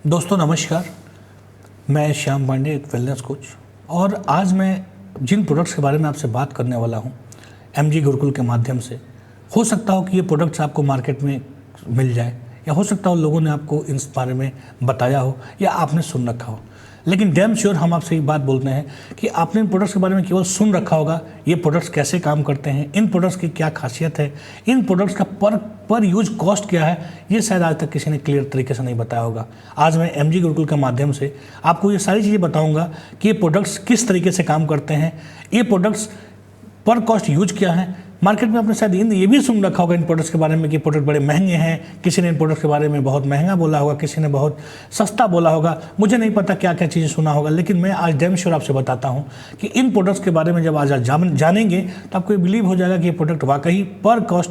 दोस्तों नमस्कार, मैं श्याम पांडे, एक वेलनेस कोच। और आज मैं जिन प्रोडक्ट्स के बारे में आपसे बात करने वाला हूं एमजी गुरुकुल के माध्यम से, हो सकता हो कि ये प्रोडक्ट्स आपको मार्केट में मिल जाए, या हो सकता हो लोगों ने आपको इस बारे में बताया हो या आपने सुन रखा हो। लेकिन डैम श्योर हम आपसे एक बात बोलते हैं कि आपने इन प्रोडक्ट्स के बारे में केवल सुन रखा होगा। ये प्रोडक्ट्स कैसे काम करते हैं, इन प्रोडक्ट्स की क्या खासियत है, इन प्रोडक्ट्स का पर यूज कॉस्ट क्या है, ये शायद आज तक किसी ने क्लियर तरीके से नहीं बताया होगा। आज मैं एमजी गुरुकुल के माध्यम से आपको ये सारी चीज़ें बताऊंगा कि ये प्रोडक्ट्स किस तरीके से काम करते हैं, ये प्रोडक्ट्स पर कॉस्ट यूज क्या है। मार्केट में आपने शायद ये भी सुन रखा होगा इन प्रोडक्ट्स के बारे में कि प्रोडक्ट बड़े महंगे हैं, किसी ने इन प्रोडक्ट्स के बारे में बहुत महंगा बोला होगा, किसी ने बहुत सस्ता बोला होगा, मुझे नहीं पता क्या क्या चीज़ें सुना होगा। लेकिन मैं आज डैम श्योर आपसे बताता हूं कि इन प्रोडक्ट्स के बारे में जब आज जानेंगे तो आपको ये बिलीव हो जाएगा कि ये प्रोडक्ट वाकई पर कॉस्ट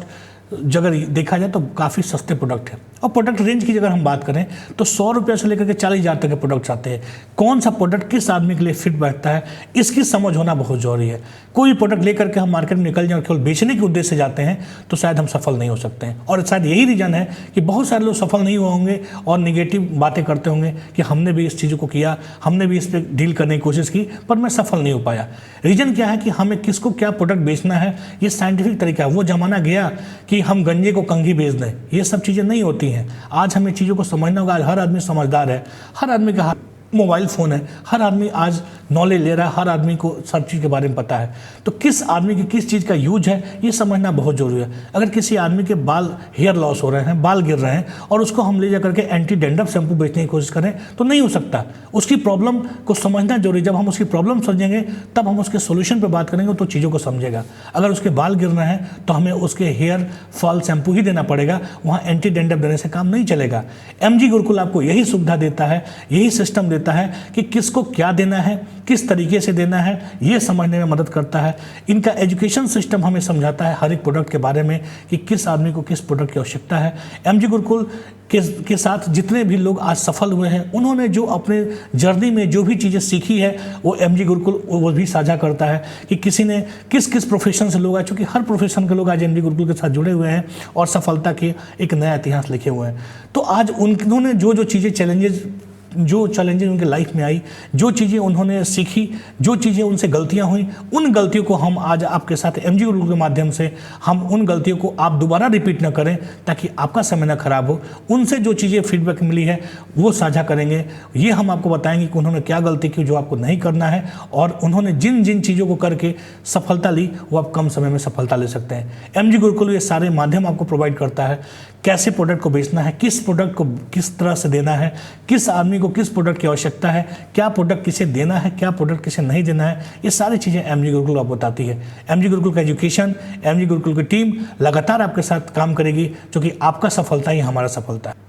अगर देखा जाए तो काफ़ी सस्ते प्रोडक्ट है। और प्रोडक्ट रेंज की अगर हम बात करें तो 100 रुपये से लेकर के 40,000 तक के प्रोडक्ट्स आते हैं। कौन सा प्रोडक्ट किस आदमी के लिए फिट बैठता है, इसकी समझ होना बहुत ज़रूरी है। कोई प्रोडक्ट लेकर के हम मार्केट में निकल जाए और केवल बेचने के उद्देश्य से जाते हैं तो शायद हम सफल नहीं हो सकते हैं। और शायद यही रीज़न है कि बहुत सारे लोग सफल नहीं हुए होंगे और निगेटिव बातें करते होंगे कि हमने भी इस चीज़ों को किया, हमने भी इस पर डील करने की कोशिश की, पर मैं सफल नहीं हो पाया। रीज़न क्या है कि हमें किसको क्या प्रोडक्ट बेचना है, ये साइंटिफिक तरीका है। वो ज़माना गया कि हम गंजे को कंघी बेच दें, ये सब चीज़ें नहीं होती हैं। आज हमें चीज़ों को समझना होगा। आज हर आदमी समझदार है, हर आदमी का हाथ मोबाइल फ़ोन है, हर आदमी आज नॉलेज ले रहा है, हर आदमी को सब चीज़ के बारे में पता है। तो किस आदमी की किस चीज़ का यूज है ये समझना बहुत ज़रूरी है। अगर किसी आदमी के बाल हेयर लॉस हो रहे हैं, बाल गिर रहे हैं, और उसको हम ले जा करके एंटी डेंड्रफ शैम्पू बेचने की कोशिश करें तो नहीं हो सकता। उसकी प्रॉब्लम को समझना जरूरी है। जब हम उसकी प्रॉब्लम समझेंगे तब हम उसके सोल्यूशन पर बात करेंगे तो चीज़ों को समझेगा। अगर उसके बाल गिर रहे हैं तो हमें उसके हेयर फॉल शैम्पू ही देना पड़ेगा, वहाँ एंटी डेंड्रफ देने से काम नहीं चलेगा। एमजी गुरुकुल आपको यही सुविधा देता है, यही सिस्टम देता है कि किसको क्या देना है, किस तरीके से देना है, ये समझने में मदद करता है। इनका एजुकेशन सिस्टम हमें समझाता है हर एक प्रोडक्ट के बारे में कि किस आदमी को किस प्रोडक्ट की आवश्यकता है। एमजी गुरुकुल के साथ जितने भी लोग आज सफल हुए हैं, उन्होंने जो अपने जर्नी में जो भी चीज़ें सीखी है वो एमजी गुरुकुल वो भी साझा करता है कि किसी ने किस किस प्रोफेशन से लोग आए, चूँकि हर प्रोफेशन के लोग आज एमजी गुरुकुल के साथ जुड़े हुए हैं और सफलता के एक नया इतिहास लिखे हुए हैं। तो आज उन्होंने जो चीज़ें चैलेंजेस उनके लाइफ में आई, जो चीज़ें उन्होंने सीखी, जो चीज़ें उनसे गलतियां हुई, उन गलतियों को हम आज आपके साथ एमजी गुरुकुल के माध्यम से हम उन गलतियों को आप दोबारा रिपीट ना करें ताकि आपका समय ना खराब हो। उनसे जो चीज़ें फीडबैक मिली है वो साझा करेंगे। ये हम आपको बताएंगे कि उन्होंने क्या गलती की जो आपको नहीं करना है, और उन्होंने जिन जिन चीज़ों को करके सफलता ली वो आप कम समय में सफलता ले सकते हैं। एमजी गुरुकुल ये सारे माध्यम आपको प्रोवाइड करता है। कैसे प्रोडक्ट को बेचना है, किस प्रोडक्ट को किस तरह से देना है, किस आदमी को किस प्रोडक्ट की आवश्यकता है, क्या प्रोडक्ट किसे देना है, क्या प्रोडक्ट किसे नहीं देना है, ये सारी चीज़ें एमजी गुरुकुल आपको बताती है। एमजी गुरुकुल का एजुकेशन, एमजी गुरुकुल की टीम लगातार आपके साथ काम करेगी, क्योंकि आपका सफलता ही हमारा सफलता है।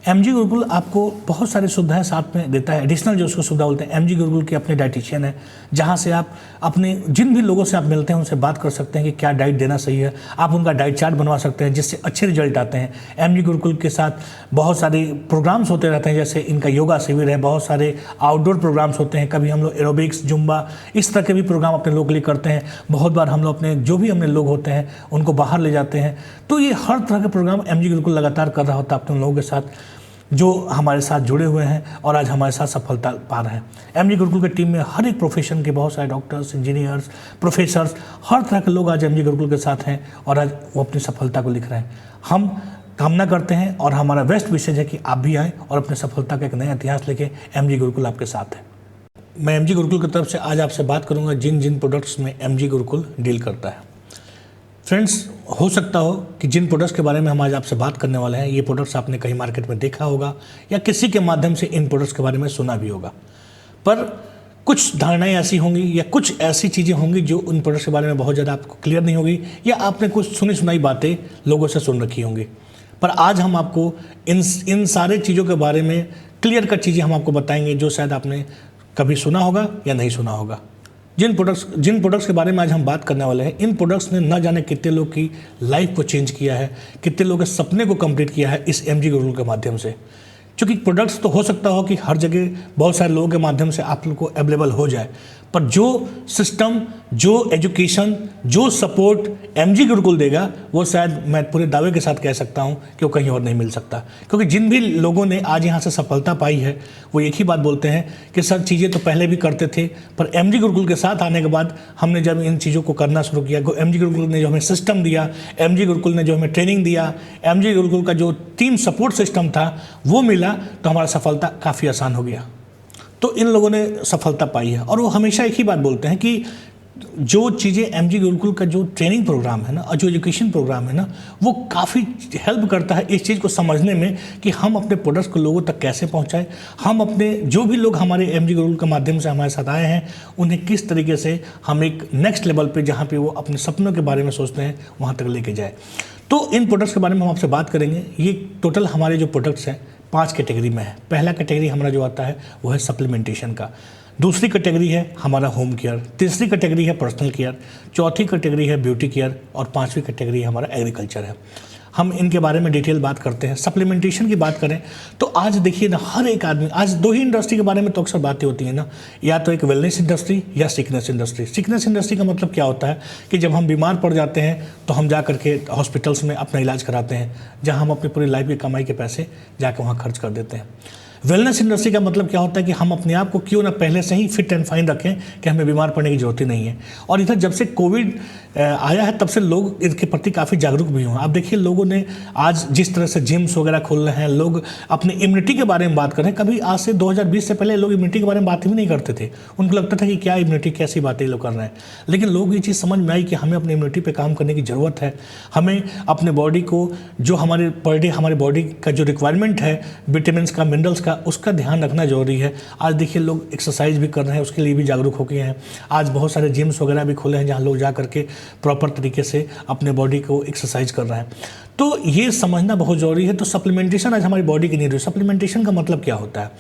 एमजी गुरुकुल आपको बहुत सारी सुविधाएं साथ में देता है। एडिशनल जो उसको सुविधा बोलते हैं, एमजी गुरुकुल की अपने डाइटिशियन है, जहां से आप अपने जिन भी लोगों से आप मिलते हैं उनसे बात कर सकते हैं कि क्या डाइट देना सही है। आप उनका डाइट चार्ट बनवा सकते हैं जिससे अच्छे रिजल्ट आते हैं। एमजी गुरुकुल के साथ बहुत सारे प्रोग्राम्स होते रहते हैं, जैसे इनका योगा शिविर है, बहुत सारे आउटडोर प्रोग्राम्स होते हैं। कभी हम लोग एरोबिक्स, जुम्बा, इस तरह के भी प्रोग्राम अपने लोग के लिए करते हैं। बहुत बार हम लोग अपने जो भी अपने लोग होते हैं उनको बाहर ले जाते हैं। तो ये हर तरह के प्रोग्राम एमजी गुरुकुल लगातार कर रहा होता है अपने लोगों के साथ जो हमारे साथ जुड़े हुए हैं और आज हमारे साथ सफलता पा रहे हैं। एमजी गुरुकुल की टीम में हर एक प्रोफेशन के बहुत सारे डॉक्टर्स, इंजीनियर्स, प्रोफेसर्स, हर तरह के लोग आज एमजी गुरुकुल के साथ हैं और आज वो अपनी सफलता को लिख रहे हैं। हम कामना करते हैं और हमारा बेस्ट विशेष है कि आप भी आएँ और अपने सफलता का एक नया इतिहास लेके एमजी गुरुकुल आपके साथ है। मैं एमजी गुरुकुल की तरफ से आज आपसे बात करूँगा जिन जिन प्रोडक्ट्स में एमजी गुरुकुल डील करता है। फ्रेंड्स, हो सकता हो कि जिन प्रोडक्ट्स के बारे में हम आज आपसे बात करने वाले हैं, ये प्रोडक्ट्स आपने कहीं मार्केट में देखा होगा या किसी के माध्यम से इन प्रोडक्ट्स के बारे में सुना भी होगा, पर कुछ धारणाएं ऐसी होंगी या कुछ ऐसी चीज़ें होंगी जो उन प्रोडक्ट्स के बारे में बहुत ज़्यादा आपको क्लियर नहीं होगी, या आपने कुछ सुनी सुनाई बातें लोगों से सुन रखी होंगी। पर आज हम आपको इन सारे चीज़ों के बारे में क्लियर कट चीज़ें हम आपको बताएंगे जो शायद आपने कभी सुना होगा या नहीं सुना होगा। जिन प्रोडक्ट्स के बारे में आज हम बात करने वाले हैं, इन प्रोडक्ट्स ने न जाने कितने लोग की लाइफ को चेंज किया है, कितने लोगों के सपने को कंप्लीट किया है इस एमजी गुरुकुल के माध्यम से। क्योंकि प्रोडक्ट्स तो हो सकता हो कि हर जगह बहुत सारे लोगों के माध्यम से आप लोग को अवेलेबल हो जाए, पर जो सिस्टम, जो एजुकेशन, जो सपोर्ट एमजी गुरुकुल देगा, वो शायद मैं पूरे दावे के साथ कह सकता हूँ कि वो कहीं और नहीं मिल सकता। क्योंकि जिन भी लोगों ने आज यहाँ से सफलता पाई है वो एक ही बात बोलते हैं कि सर चीज़ें तो पहले भी करते थे, पर एमजी गुरुकुल के साथ आने के बाद हमने जब इन चीज़ों को करना शुरू किया, एमजी गुरुकुल ने जो हमें सिस्टम दिया, एमजी गुरुकुल ने जो हमें ट्रेनिंग दिया, एमजी गुरुकुल का जो टीम सपोर्ट सिस्टम था वो मिला, तो हमारा सफलता काफ़ी आसान हो गया। तो इन लोगों ने सफलता पाई है। और वो हमेशा एक ही बात बोलते हैं कि जो चीज़ें एमजी गुरुकुल का जो ट्रेनिंग प्रोग्राम है ना, और जो एजुकेशन प्रोग्राम है ना, वो काफ़ी हेल्प करता है इस चीज़ को समझने में कि हम अपने प्रोडक्ट्स को लोगों तक कैसे पहुंचाएं। हम अपने जो भी लोग हमारे एमजी गुरुकुल के माध्यम से हमारे साथ आए हैं, उन्हें किस तरीके से हम एक नेक्स्ट लेवल पे, जहाँ पे वो अपने सपनों के बारे में सोचते हैं, वहाँ तक लेके जाए। तो इन प्रोडक्ट्स के बारे में हम आपसे बात करेंगे। ये टोटल हमारे जो प्रोडक्ट्स हैं 5 कैटेगरी में है। पहला कैटेगरी हमारा जो आता है वो है सप्लीमेंटेशन का, दूसरी कैटेगरी है हमारा होम केयर, तीसरी कैटेगरी है पर्सनल केयर, चौथी कैटेगरी है ब्यूटी केयर और पांचवी कैटेगरी हमारा एग्रीकल्चर है। हम इनके बारे में डिटेल बात करते हैं। सप्लीमेंटेशन की बात करें तो आज देखिए ना, हर एक आदमी, आज 2 ही इंडस्ट्री के बारे में तो अक्सर बातें होती हैं ना, या तो एक वेलनेस इंडस्ट्री या सिकनेस इंडस्ट्री। सिकनेस इंडस्ट्री का मतलब क्या होता है कि जब हम बीमार पड़ जाते हैं तो हम जा करके हॉस्पिटल्स में अपना इलाज कराते हैं, जहाँ हम अपनी पूरी लाइफ की कमाई के पैसे जाकर वहाँ खर्च कर देते हैं। वेलनेस इंडस्ट्री का मतलब क्या होता है कि हम अपने आप को क्यों ना पहले से ही फिट एंड फाइन रखें कि हमें बीमार पड़ने की जरूरत ही नहीं है। और इधर जब से कोविड आया है तब से लोग इसके प्रति काफ़ी जागरूक भी हुए हैं। आप देखिए लोगों ने आज जिस तरह से जिम्स वगैरह खोल रहे हैं, लोग अपनी इम्यूनिटी के बारे में बात कर रहे हैं। कभी आज से 2020 से पहले लोग इम्यूनिटी के बारे में बात भी नहीं करते थे, उनको लगता था कि क्या इम्यूनिटी, कैसी बातें लोग कर रहे हैं। लेकिन लोग ये चीज़ समझ में आई कि हमें अपनी इम्यूनिटी पर काम करने की ज़रूरत है। हमें अपने बॉडी को, जो हमारे पर डे हमारे बॉडी का जो रिक्वायरमेंट है विटामिन का, मिनरल्स का, उसका ध्यान रखना जरूरी है। आज देखिए लोग एक्सरसाइज भी कर रहे हैं, उसके लिए भी जागरूक हो गए हैं। आज बहुत सारे जिम्स वगैरह भी खुले हैं जहाँ लोग जा करके प्रॉपर तरीके से अपने बॉडी को एक्सरसाइज कर रहे हैं। तो ये समझना बहुत ज़रूरी है। तो सप्लीमेंटेशन आज हमारी बॉडी की नीड है। सप्लीमेंटेशन का मतलब क्या होता है,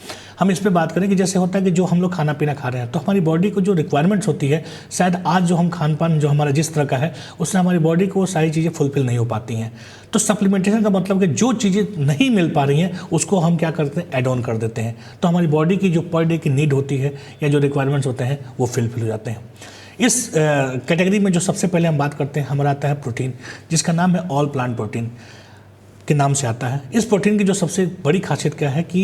हम इस पे बात करें कि जैसे होता है कि जो हम लोग खाना पीना खा रहे हैं तो हमारी बॉडी को जो रिक्वायरमेंट्स होती है, शायद आज जो हम खान पान जो हमारा जिस तरह का है उससे हमारी बॉडी को वो सारी चीज़ें फुलफिल नहीं हो पाती हैं। तो सप्लीमेंटेशन का मतलब कि जो चीज़ें नहीं मिल पा रही हैं उसको हम क्या करते हैं, ऐड ऑन कर देते हैं। तो हमारी बॉडी की जो पर डे की नीड होती है या जो रिक्वायरमेंट्स होते हैं वो फुलफिल हो जाते हैं। इस कैटेगरी में जो सबसे पहले हम बात करते हैं, हमारा आता है प्रोटीन, जिसका नाम है ऑल प्लांट प्रोटीन के नाम से आता है। इस प्रोटीन की जो सबसे बड़ी खासियत क्या है कि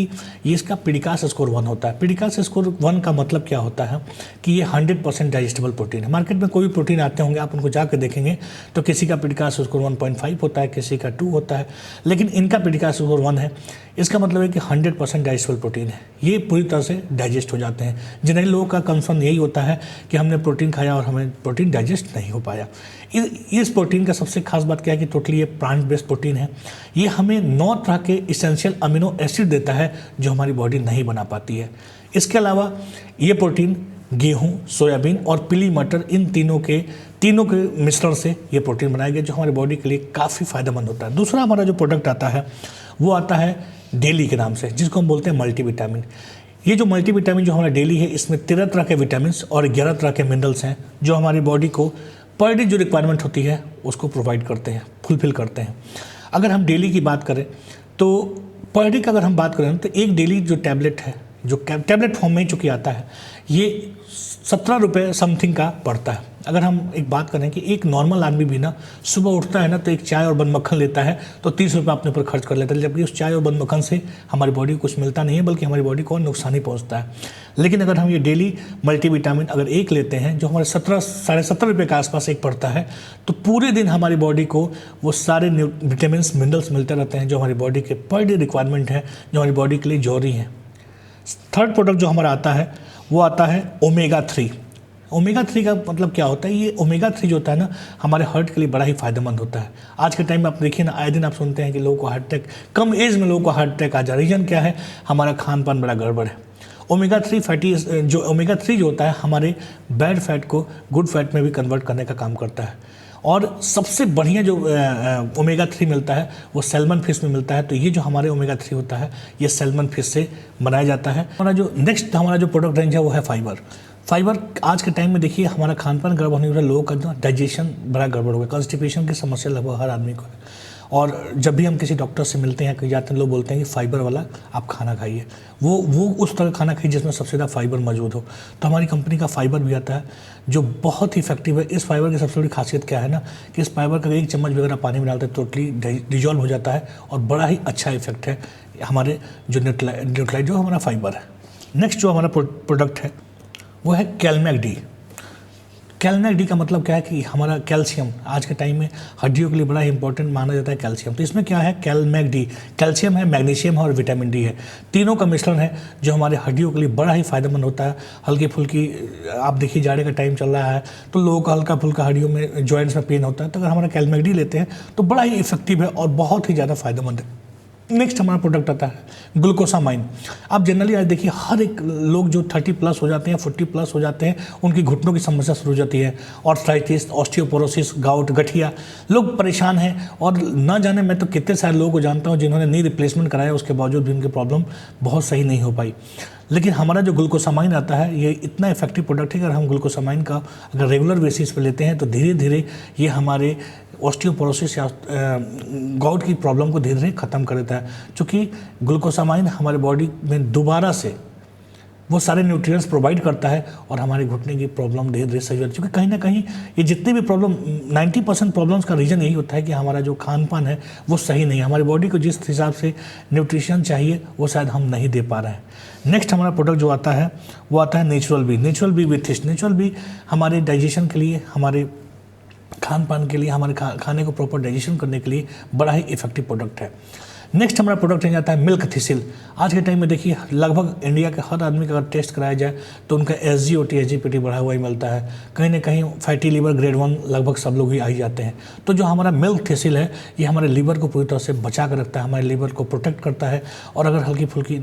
ये इसका पीडिकास स्कोर 1 होता है। पीडिकास स्कोर 1 का मतलब क्या होता है कि ये 100% डाइजेस्टेबल प्रोटीन है। मार्केट में कोई भी प्रोटीन आते होंगे, आप उनको जाकर देखेंगे तो किसी का पीडिकास स्कोर 1.5 होता है, किसी का 2 होता है, लेकिन इनका पीडिकास स्कोर 1 है। इसका मतलब है कि 100% डाइजेस्टेबल प्रोटीन है। ये पूरी तरह से डाइजेस्ट हो जाते हैं। जिन लोगों का कंसर्न यही होता है कि हमने प्रोटीन खाया और हमें प्रोटीन डाइजेस्ट नहीं हो पाया। इस प्रोटीन का सबसे खास बात क्या है कि टोटली ये प्लांट बेस्ड प्रोटीन है। ये हमें 9 तरह के इसेंशियल अमीनो एसिड देता है जो हमारी बॉडी नहीं बना पाती है। इसके अलावा ये प्रोटीन गेहूं, सोयाबीन और पीली मटर, इन तीनों के मिश्रण से ये प्रोटीन बनाया गया जो हमारी बॉडी के लिए काफ़ी फायदेमंद होता है। दूसरा हमारा जो प्रोडक्ट आता है वो आता है डेली के नाम से, जिसको हम बोलते हैं मल्टीविटामिन। ये जो मल्टीविटामिन जो हमारा डेली है, इसमें 13 तरह के विटामिन और 11 तरह के मिनरल्स हैं जो हमारी बॉडी को पर डे जो रिक्वायरमेंट होती है उसको प्रोवाइड करते हैं, फुलफिल करते हैं। अगर हम डेली की बात करें तो पर डे का अगर हम बात करें तो एक डेली जो टैबलेट है, जो टैबलेट फॉर्म में चूँकि आता है, ये 17 रुपये समथिंग का पड़ता है। अगर हम एक बात करें कि एक नॉर्मल आदमी भी ना सुबह उठता है ना तो एक चाय और बन मक्खन लेता है तो 30 रुपये अपने ऊपर खर्च कर लेता है, जबकि उस चाय और बन मक्खन से हमारी बॉडी को कुछ मिलता नहीं है बल्कि हमारी बॉडी को नुकसान ही पहुंचता है। लेकिन अगर हम ये डेली मल्टीविटामिन अगर एक लेते हैं जो हमारे 17 रुपये के आसपास एक पड़ता है, तो पूरे दिन हमारी बॉडी को वो सारे विटामिन मिनरल्स मिलते रहते हैं जो हमारी बॉडी के पर डे रिक्वायरमेंट है, जो हमारी बॉडी के लिए जरूरी है। थर्ड प्रोडक्ट जो हमारा आता है वो आता है ओमेगा 3। ओमेगा 3 का मतलब क्या होता है, ये ओमेगा 3 जो होता है ना हमारे हार्ट के लिए बड़ा ही फायदेमंद होता है। आज के टाइम में आप देखिए ना, आए दिन आप सुनते हैं कि लोगों को हार्ट अटैक, कम एज में लोगों को हार्ट अटैक आ जा रहा है। रीजन क्या है, हमारा खान पान बड़ा गड़बड़ है। ओमेगा 3 जो होता है हमारे बैड फैट को गुड फैट में भी कन्वर्ट करने का काम करता है। और सबसे बढ़िया जो ओमेगा 3 मिलता है वो सैल्मन फिश में मिलता है। तो ये जो हमारे ओमेगा 3 होता है ये सैल्मन फिश से बनाया जाता है। हमारा जो नेक्स्ट हमारा जो प्रोडक्ट रेंज है वो है फाइबर। आज के टाइम में देखिए हमारा खान पान गड़बड़ होने वाला, लोगों का जो डाइजेशन बड़ा गड़बड़ हो गया, कॉन्स्टिपेशन की समस्या लगभग हर आदमी को है। और जब भी हम किसी डॉक्टर से मिलते हैं कहीं जाते हैं लोग बोलते हैं कि फाइबर वाला आप खाना खाइए, वो उस तरह खाना खाइए जिसमें सबसे ज़्यादा फाइबर मौजूद हो। तो हमारी कंपनी का फाइबर भी आता है जो बहुत ही इफेक्टिव है। इस फाइबर की सबसे बड़ी खासियत क्या है ना कि इस फाइबर का 1 चम्मच भी अगर आप पानी में डालते हैं टोटली डिजॉल्व हो जाता है और बड़ा ही अच्छा इफेक्ट है हमारे जो न्यूट्रालाइट जो हमारा फाइबर है। नेक्स्ट जो हमारा प्रोडक्ट है वो है कैलमैक डी। कैलमैक डी का मतलब क्या है कि हमारा कैल्शियम आज के टाइम में हड्डियों के लिए बड़ा ही इंपॉर्टेंट माना जाता है कैल्शियम। तो इसमें क्या है कैलमैक डी, कैल्शियम है, मैग्नीशियम है और विटामिन डी है, तीनों का मिश्रण है जो हमारे हड्डियों के लिए बड़ा ही फायदेमंद होता है। हल्की फुल्की आप देखिए जाड़े का टाइम चल रहा है तो लोगों का हल्का फुल्का हड्डियों में जॉइंट्स में पेन होता है, तो अगर हमारा कैलमैक डी लेते हैं तो बड़ा ही इफेक्टिव है और बहुत ही ज़्यादा फायदेमंद है। नेक्स्ट हमारा प्रोडक्ट आता है ग्लूकोसामाइन। आप जनरली आज देखिए हर एक लोग जो 30+ हो जाते हैं, 40+ हो जाते हैं, उनकी घुटनों की समस्या शुरू हो जाती है, ऑर्थराइटिस, ऑस्टियोपोरोसिस, गाउट, गठिया, लोग परेशान हैं। और ना जाने मैं तो कितने सारे लोगों को जानता हूं जिन्होंने नी रिप्लेसमेंट कराया उसके बावजूद भी उनकी प्रॉब्लम बहुत सही नहीं हो पाई। लेकिन हमारा जो ग्लूकोसामाइन आता है ये इतना इफेक्टिव प्रोडक्ट है कि अगर हम ग्लूकोसामाइन का अगर रेगुलर बेसिस पे लेते हैं तो धीरे धीरे ये हमारे ऑस्टियोपोरोसिस या गाउट की प्रॉब्लम को धीरे धीरे ख़त्म कर देता है। चूँकि ग्लूकोसामाइन हमारे बॉडी में दोबारा से वो सारे न्यूट्रिएंट्स प्रोवाइड करता है और हमारे घुटने की प्रॉब्लम धीरे धीरे सही हो जाती है। क्योंकि कहीं ना कहीं ये जितने भी प्रॉब्लम 90% प्रॉब्लम्स का रीज़न यही होता है कि हमारा जो खान पान है वो सही नहीं है, हमारी बॉडी को जिस हिसाब से न्यूट्रिशन चाहिए वो शायद हम नहीं दे पा रहे हैं। नेक्स्ट हमारा प्रोडक्ट जो आता है वो आता है natural B. Natural B with fish. Natural B हमारे डाइजेशन के लिए, हमारे खान पान के लिए, हमारे खाने को प्रॉपर डाइजेशन करने के लिए बड़ा ही इफेक्टिव प्रोडक्ट है। नेक्स्ट हमारा प्रोडक्ट हो जाता है मिल्क थिसिल। आज के टाइम में देखिए लगभग इंडिया के हर आदमी का अगर टेस्ट कराया जाए तो उनका SGOT SGPT बढ़ा हुआ ही मिलता है। कहीं ना कहीं फैटी लीवर ग्रेड 1 लगभग सब लोग ही आ ही जाते हैं। तो जो हमारा मिल्क थिसिल है ये हमारे लीवर को पूरी तरह से बचा कर रखता है, हमारे लीवर को प्रोटेक्ट करता है और अगर हल्की फुल्की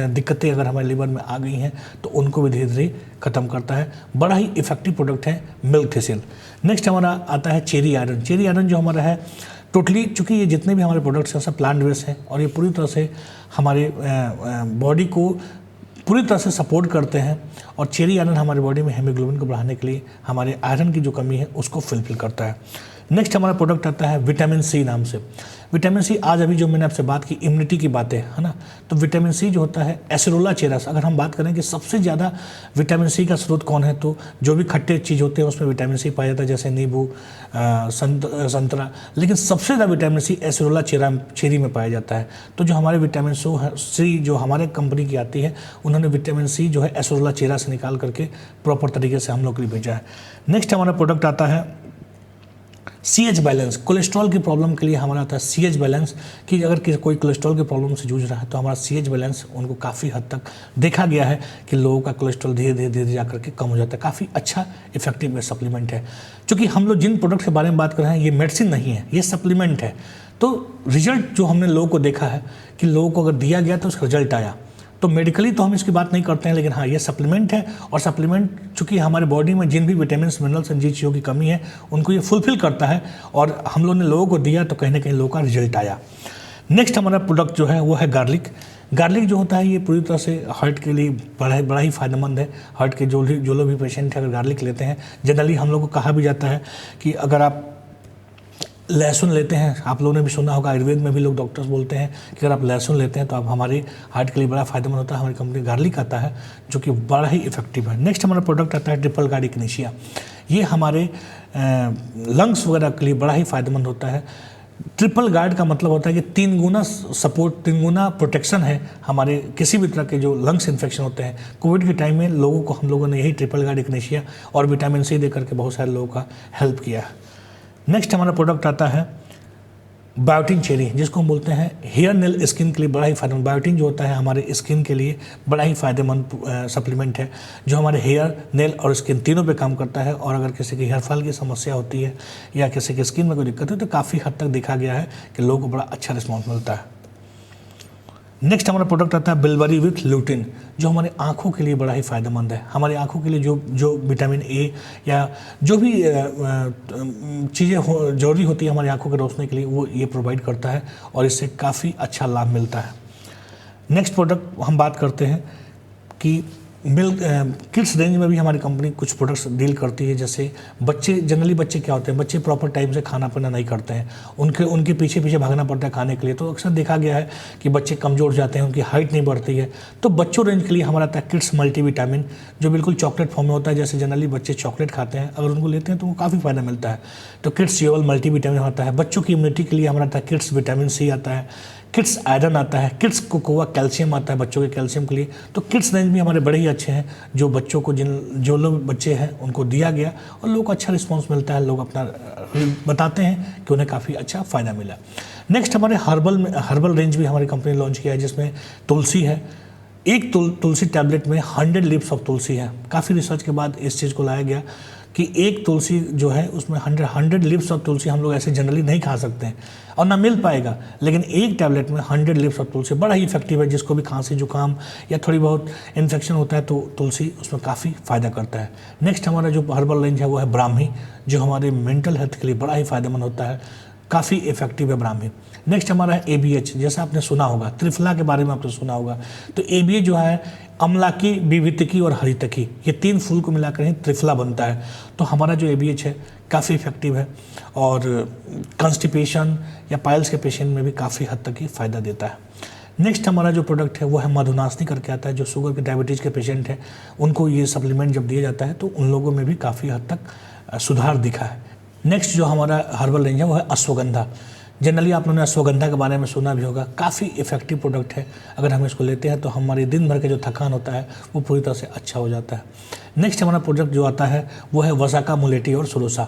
दिक्कतें अगर हमारे लीवर में आ गई हैं तो उनको भी धीरे धीरे ख़त्म करता है। बड़ा ही इफेक्टिव प्रोडक्ट है मिल्क थिसिल। नेक्स्ट हमारा आता है चेरी आयरन। चेरी आयरन जो हमारा है टोटली, चूँकि ये जितने भी हमारे प्रोडक्ट्स हैं सब प्लांट बेस्ड हैं और ये पूरी तरह से हमारे बॉडी को पूरी तरह से सपोर्ट करते हैं और चेरी आयरन हमारी बॉडी में हीमोग्लोबिन को बढ़ाने के लिए हमारे आयरन की जो कमी है उसको फुलफिल करता है। नेक्स्ट हमारा प्रोडक्ट आता है विटामिन सी नाम से। विटामिन सी आज अभी जो मैंने आपसे बात की इम्यूनिटी की बातें है ना, तो विटामिन सी जो होता है एसिरोला चेरस। अगर हम बात करें कि सबसे ज़्यादा विटामिन सी का स्रोत कौन है तो जो भी खट्टे चीज़ होते हैं उसमें विटामिन सी पाया जाता है, जैसे नींबू, संतरा, लेकिन सबसे ज़्यादा विटामिन सी एसिरोला चेरी में पाया जाता है। तो जो हमारे विटामिन सी जो हमारे कंपनी की आती है उन्होंने विटामिन सी जो है एसिरोला चेरा से निकाल करके प्रॉपर तरीके से हम लोग के लिए भेजा है। नेक्स्ट हमारा प्रोडक्ट आता है CH बैलेंस। कोलेस्ट्रॉल की प्रॉब्लम के लिए हमारा आता है CH बैलेंस, कि अगर कोई कोलेस्ट्रॉल की प्रॉब्लम से जूझ रहा है तो हमारा CH बैलेंस उनको काफ़ी हद तक देखा गया है कि लोगों का कोलेस्ट्रॉल धीरे धीरे जा करके कम हो जाता है। काफ़ी अच्छा इफेक्टिव सप्लीमेंट है। क्योंकि हम लोग जिन प्रोडक्ट के बारे में बात कर रहे हैं ये मेडिसिन नहीं है, ये सप्लीमेंट है। तो रिजल्ट जो हमने लोगों को देखा है कि लोगों को अगर दिया गया तो उसका रिजल्ट आया, तो मेडिकली तो हम इसकी बात नहीं करते हैं, लेकिन हाँ ये सप्लीमेंट है और सप्लीमेंट चूँकि हमारे बॉडी में जिन भी विटामिन मिनरल्स एंड जिन चीज़ों की कमी है उनको ये फुलफिल करता है और हम लोगों ने लोगों को दिया तो कहीं ना कहीं लोगों का रिजल्ट आया। नेक्स्ट हमारा प्रोडक्ट जो है वो है गार्लिक। गार्लिक जो होता है ये पूरी तरह से हार्ट के लिए बड़ा ही फायदेमंद है। हार्ट के जो लोग भी पेशेंट है अगर गार्लिक लेते हैं, जनरली हम लोग को कहा भी जाता है कि अगर आप लहसुन लेते हैं, आप लोगों ने भी सुना होगा आयुर्वेद में भी लोग डॉक्टर्स बोलते हैं कि अगर आप लहसुन लेते हैं तो आप हमारे हार्ट के लिए बड़ा फायदेमंद होता है। हमारी कंपनी गार्लिक आता है जो कि बड़ा ही इफेक्टिव है। नेक्स्ट हमारा प्रोडक्ट आता है ट्रिपल गार्ड इग्निशिया। ये हमारे लंग्स वगैरह के लिए बड़ा ही फायदेमंद होता है। ट्रिपल गार्ड का मतलब होता है कि 3 गुना सपोर्ट, 3 गुना प्रोटेक्शन है हमारे किसी भी तरह के जो लंग्स इन्फेक्शन होते हैं। कोविड के टाइम में लोगों को हम लोगों ने यही ट्रिपल गार्ड इग्निशिया और विटामिन सी दे करके बहुत सारे लोगों का हेल्प किया है। नेक्स्ट हमारा प्रोडक्ट आता है बायोटिन चेरी, जिसको हम बोलते हैं हेयर नेल स्किन के लिए बड़ा ही फायदेमंद। बायोटिन जो होता है हमारे स्किन के लिए बड़ा ही फायदेमंद सप्लीमेंट है जो हमारे हेयर, नेल और स्किन तीनों पे काम करता है। और अगर किसी की हेयर फॉल की समस्या होती है या किसी की स्किन में कोई दिक्कत है तो काफ़ी हद तक देखा गया है कि लोगों को बड़ा अच्छा रिस्पॉन्स मिलता है। नेक्स्ट हमारा प्रोडक्ट आता है बिलबरी विथ ल्यूटिन, जो हमारे आँखों के लिए बड़ा ही फायदेमंद है। हमारी आँखों के लिए जो विटामिन ए या जो भी चीज़ें जरूरी होती है हमारी आँखों के रोशनी के लिए वो ये प्रोवाइड करता है और इससे काफ़ी अच्छा लाभ मिलता है। नेक्स्ट प्रोडक्ट हम बात करते हैं कि किड्स रेंज में भी हमारी कंपनी कुछ प्रोडक्ट्स डील करती है। जैसे जनरली बच्चे क्या होते हैं, बच्चे प्रॉपर टाइम से खाना पीना नहीं करते हैं, उनके पीछे पीछे भागना पड़ता है खाने के लिए। तो अक्सर देखा गया है कि बच्चे कमज़ोर जाते हैं, उनकी हाइट नहीं बढ़ती है। तो बच्चों रेंज के लिए हमारा आता है किड्स मल्टीविटामिन, जो बिल्कुल चॉकलेट फॉर्म में होता है। जैसे जनरली बच्चे चॉकलेट खाते हैं, अगर उनको लेते हैं तो वो काफ़ी फ़ायदा मिलता है। तो किड्स च्यूएबल मल्टीविटामिन आता है। बच्चों की इम्यूनिटी के लिए हमारा आता है किड्स विटामिन सी आता है, किड्स आयरन आता है, किड्स कोकोआ कैल्शियम आता है बच्चों के कैल्शियम के लिए। तो किड्स रेंज भी हमारे बड़े ही अच्छे हैं, जो बच्चों को जो लोग बच्चे हैं उनको दिया गया और लोगों को अच्छा रिस्पांस मिलता है। लोग अपना बताते हैं कि उन्हें काफ़ी अच्छा फ़ायदा मिला। नेक्स्ट हमारे हर्बल रेंज भी हमारी कंपनी ने लॉन्च किया है, जिसमें तुलसी है। एक तुलसी टैबलेट में 100 लीव्स ऑफ तुलसी है। काफ़ी रिसर्च के बाद इस चीज़ को लाया गया कि एक तुलसी जो है उसमें 100 लीव्स ऑफ तुलसी हम लोग ऐसे जनरली नहीं खा सकते हैं और ना मिल पाएगा, लेकिन एक टैबलेट में 100 लीव्स ऑफ तुलसी बड़ा ही इफेक्टिव है। जिसको भी खांसी जुकाम या थोड़ी बहुत इन्फेक्शन होता है तो तुलसी उसमें काफ़ी फ़ायदा करता है। नेक्स्ट हमारा जो हर्बल रेंज है वो है ब्राह्मी, जो हमारे मेंटल हेल्थ के लिए बड़ा ही फ़ायदेमंद होता है, काफ़ी इफेक्टिव है ब्राह्मी। नेक्स्ट हमारा है ABH, जैसा आपने सुना होगा, त्रिफला के बारे में आपने सुना होगा। तो ABH जो है अम्लाकी, विवितकी और हरितकी, ये 3 फूल को मिलाकर ही त्रिफला बनता है। तो हमारा जो ABH है काफ़ी इफेक्टिव है और कंस्टिपेशन या पाइल्स के पेशेंट में भी काफ़ी हद तक ही फ़ायदा देता है। नेक्स्ट हमारा जो प्रोडक्ट है वो है मधुनाशनी करके आता है, जो शुगर के डायबिटीज़ के पेशेंट हैं उनको ये सप्लीमेंट जब दिया जाता है तो उन लोगों में भी काफ़ी हद तक सुधार दिखा है। नेक्स्ट जो हमारा हर्बल रेंज है वो है अश्वगंधा। जनरली आप लोगों ने अश्वगंधा के बारे में सुना भी होगा, काफ़ी इफेक्टिव प्रोडक्ट है। अगर हम इसको लेते हैं तो हमारी दिन भर के जो थकान होता है वो पूरी तरह से अच्छा हो जाता है। नेक्स्ट हमारा प्रोडक्ट जो आता है वो है वसाका मुलेटी और सुरोसा।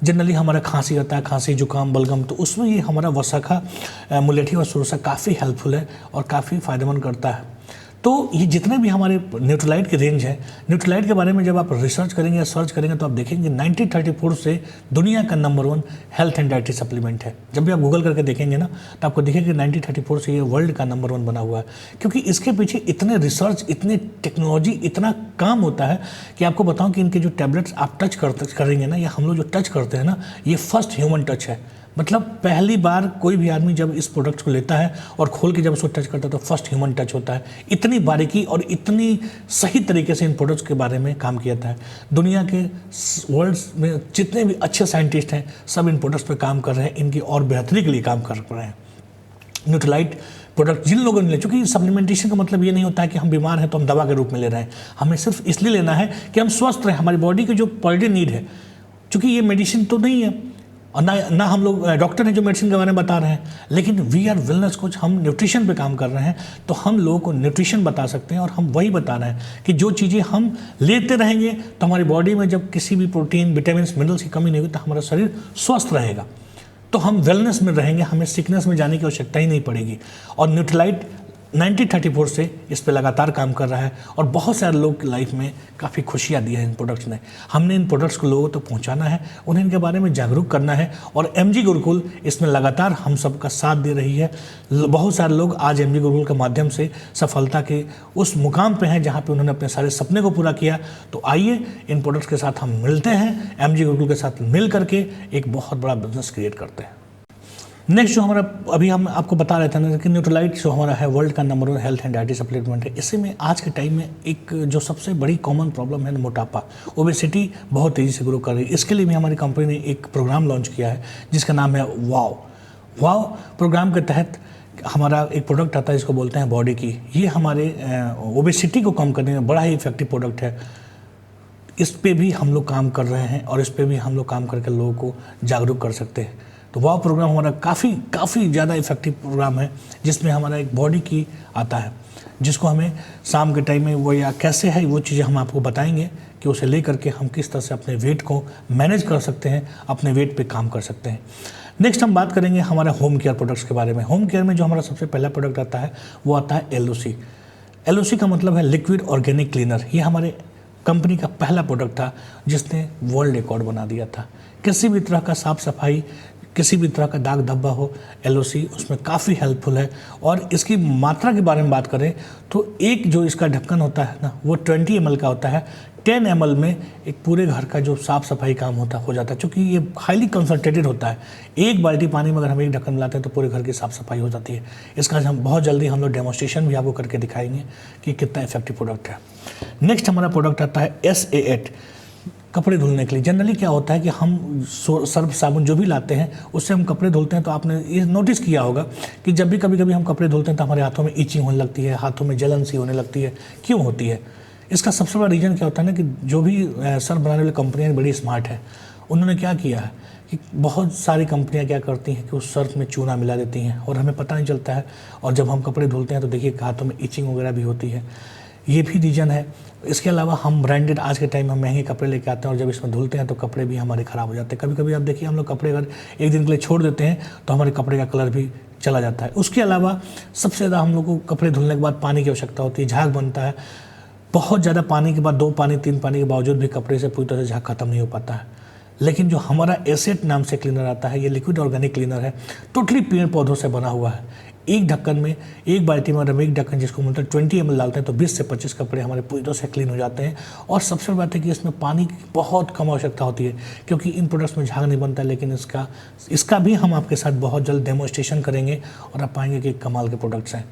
जनरली हमारा खांसी आता है, खांसी जुकाम बलगम, तो उसमें ये हमारा वसाका मुलेठी और सुरोसा काफ़ी हेल्पफुल है और काफ़ी फ़ायदेमंद करता है। तो ये जितने भी हमारे न्यूट्रीलाइट की रेंज है, न्यूट्रीलाइट के बारे में जब आप रिसर्च करेंगे या सर्च करेंगे तो आप देखेंगे 1934 से दुनिया का number 1 health and dietary supplement है। जब भी आप गूगल करके देखेंगे ना तो आपको दिखेगा 1934 से ये वर्ल्ड का नंबर 1 बना हुआ है, क्योंकि इसके पीछे इतने रिसर्च, इतने टेक्नोलॉजी, इतना काम होता है कि आपको बताऊँ कि इनके जो टैबलेट्स आप टच करेंगे ना, या हम लोग जो टच करते हैं ना, ये फर्स्ट ह्यूमन टच है। मतलब पहली बार कोई भी आदमी जब इस प्रोडक्ट को लेता है और खोल के जब उसको टच करता है तो फर्स्ट ह्यूमन टच होता है। इतनी बारीकी और इतनी सही तरीके से इन प्रोडक्ट्स के बारे में काम किया था। दुनिया के वर्ल्ड में जितने भी अच्छे साइंटिस्ट हैं सब इन प्रोडक्ट्स पे काम कर रहे हैं, इनकी और बेहतरी के लिए काम कर रहे हैं। न्यूट्रीलाइट प्रोडक्ट जिन लोगों ने ले, चूँकि सप्लीमेंटेशन का मतलब ये नहीं होता है कि हम बीमार हैं तो हम दवा के रूप में ले रहे हैं। हमें सिर्फ इसलिए लेना है कि हम स्वस्थ रहें, हमारी बॉडी की जो पर डे नीड है। चूँकि ये मेडिसिन तो नहीं है और ना हम लोग डॉक्टर हैं जो मेडिसिन के बारे में बता रहे हैं, लेकिन वी आर वेलनेस कोच, हम न्यूट्रिशन पे काम कर रहे हैं। तो हम लोगों को न्यूट्रिशन बता सकते हैं और हम वही बता रहे हैं कि जो चीज़ें हम लेते रहेंगे तो हमारी बॉडी में जब किसी भी प्रोटीन, विटामिन, मिनरल्स की कमी नहीं होगी तो हमारा शरीर स्वस्थ रहेगा, तो हम वेलनेस में रहेंगे, हमें सिकनेस में जाने की आवश्यकता ही नहीं पड़ेगी। और न्यूट्रीलाइट 1934 से इस पे लगातार काम कर रहा है और बहुत सारे लोग की लाइफ में काफ़ी खुशियाँ दी है इन प्रोडक्ट्स ने। हमने इन प्रोडक्ट्स को लोगों तक पहुंचाना है, उन्हें इनके बारे में जागरूक करना है और MG गुरुकुल इसमें लगातार हम सबका साथ दे रही है। बहुत सारे लोग आज MG गुरुकुल के माध्यम से सफलता के उस मुकाम पे हैं जहाँ पे उन्होंने अपने सारे सपने को पूरा किया। तो आइए इन प्रोडक्ट्स के साथ हम मिलते हैं, MG गुरुकुल के साथ मिल करके एक बहुत बड़ा बिजनेस क्रिएट करते हैं। नेक्स्ट जो हमारा अभी हम आपको बता रहे थे ना कि न्यूट्रीलाइट जो हमारा है वर्ल्ड का number 1 health and dietary supplement है। इसी में आज के टाइम में एक जो सबसे बड़ी कॉमन प्रॉब्लम है मोटापा, ओबेसिटी बहुत तेज़ी से ग्रो कर रही है। इसके लिए भी हमारी कंपनी ने एक प्रोग्राम लॉन्च किया है जिसका नाम है वाव प्रोग्राम के तहत हमारा एक प्रोडक्ट आता है जिसको बोलते हैं बॉडी की। ये हमारे ओबेसिटी को कम करने में बड़ा ही इफेक्टिव प्रोडक्ट है। इस पे भी हम लोग काम कर रहे हैं और इस पे भी हम लोग काम करके लोगों को जागरूक कर सकते हैं। तो वाव प्रोग्राम हमारा काफ़ी ज़्यादा इफेक्टिव प्रोग्राम है जिसमें हमारा एक बॉडी की आता है, जिसको हमें शाम के टाइम में वो या कैसे है वो चीज़ें हम आपको बताएंगे कि उसे ले करके हम किस तरह से अपने वेट को मैनेज कर सकते हैं, अपने वेट पे काम कर सकते हैं। नेक्स्ट हम बात करेंगे हमारे होम केयर प्रोडक्ट्स के बारे में। होम केयर में जो हमारा सबसे पहला प्रोडक्ट आता है वो आता है LOC। LOC का मतलब है लिक्विड ऑर्गेनिक क्लीनर। ये हमारे कंपनी का पहला प्रोडक्ट था जिसने वर्ल्ड रिकॉर्ड बना दिया था। किसी भी तरह का साफ सफाई, किसी भी तरह का दाग धब्बा हो, LOC उसमें काफ़ी हेल्पफुल है। और इसकी मात्रा के बारे में बात करें तो एक जो इसका ढक्कन होता है ना वो 20 ml का होता है। 10 ml में एक पूरे घर का जो साफ़ सफाई काम हो जाता है, क्योंकि ये हाईली कंसनट्रेटेड होता है। एक बाल्टी पानी में अगर हम एक ढक्कन मिलाते हैं तो पूरे घर की साफ़ सफाई हो जाती है। इसका हम बहुत जल्दी हम लोग डेमोन्स्ट्रेशन भी आपको करके दिखाएंगे कि कितना इफेक्टिव प्रोडक्ट है। नेक्स्ट हमारा प्रोडक्ट आता है SA8 कपड़े धुलने के लिए। जनरली क्या होता है कि हम सर्फ साबुन जो भी लाते हैं उससे हम कपड़े धुलते हैं, तो आपने ये नोटिस किया होगा कि जब भी कभी कभी हम कपड़े धुलते हैं तो हमारे हाथों में इचिंग होने लगती है, हाथों में जलन सी होने लगती है। क्यों होती है? इसका सबसे बड़ा रीज़न क्या होता है ना कि जो भी सर्फ बनाने वाली कंपनियाँ बड़ी स्मार्ट है, उन्होंने क्या किया है कि बहुत सारी कंपनियां क्या करती हैं कि उस सर्फ में चूना मिला देती हैं और हमें पता नहीं चलता है, और जब हम कपड़े धुलते हैं तो देखिए हाथों में इचिंग वगैरह भी होती है। ये भी रीज़न है। इसके अलावा हम ब्रांडेड आज के टाइम में महंगे कपड़े लेके आते हैं और जब इसमें धुलते हैं तो कपड़े भी हमारे ख़राब हो जाते हैं। कभी कभी आप देखिए हम लोग कपड़े अगर एक दिन के लिए छोड़ देते हैं तो हमारे कपड़े का कलर भी चला जाता है। उसके अलावा सबसे ज़्यादा हम लोग को कपड़े धुलने के बाद पानी की आवश्यकता होती है, झाग बनता है। बहुत ज़्यादा पानी के बाद 2 पानी 3 पानी के बावजूद भी कपड़े से पूरी तरह से झाग खत्म नहीं हो पाता है। लेकिन जो हमारा एसेट नाम से क्लीनर आता है, ये लिक्विड ऑर्गेनिक क्लीनर है, टोटली पेड़ पौधों से बना हुआ है। एक ढक्कन में, एक बाल्टी में हम एक ढक्कन जिसको मतलब 20 ml डालते हैं तो 20 से 25 कपड़े हमारे पूरी तरह से क्लीन हो जाते हैं। और सबसे बड़ी बात है कि इसमें पानी की बहुत कम आवश्यकता होती है, क्योंकि इन प्रोडक्ट्स में झाग नहीं बनता। लेकिन इसका भी हम आपके साथ बहुत जल्द डेमोन्स्ट्रेशन करेंगे और आप पाएंगे कि कमाल के प्रोडक्ट्स हैं।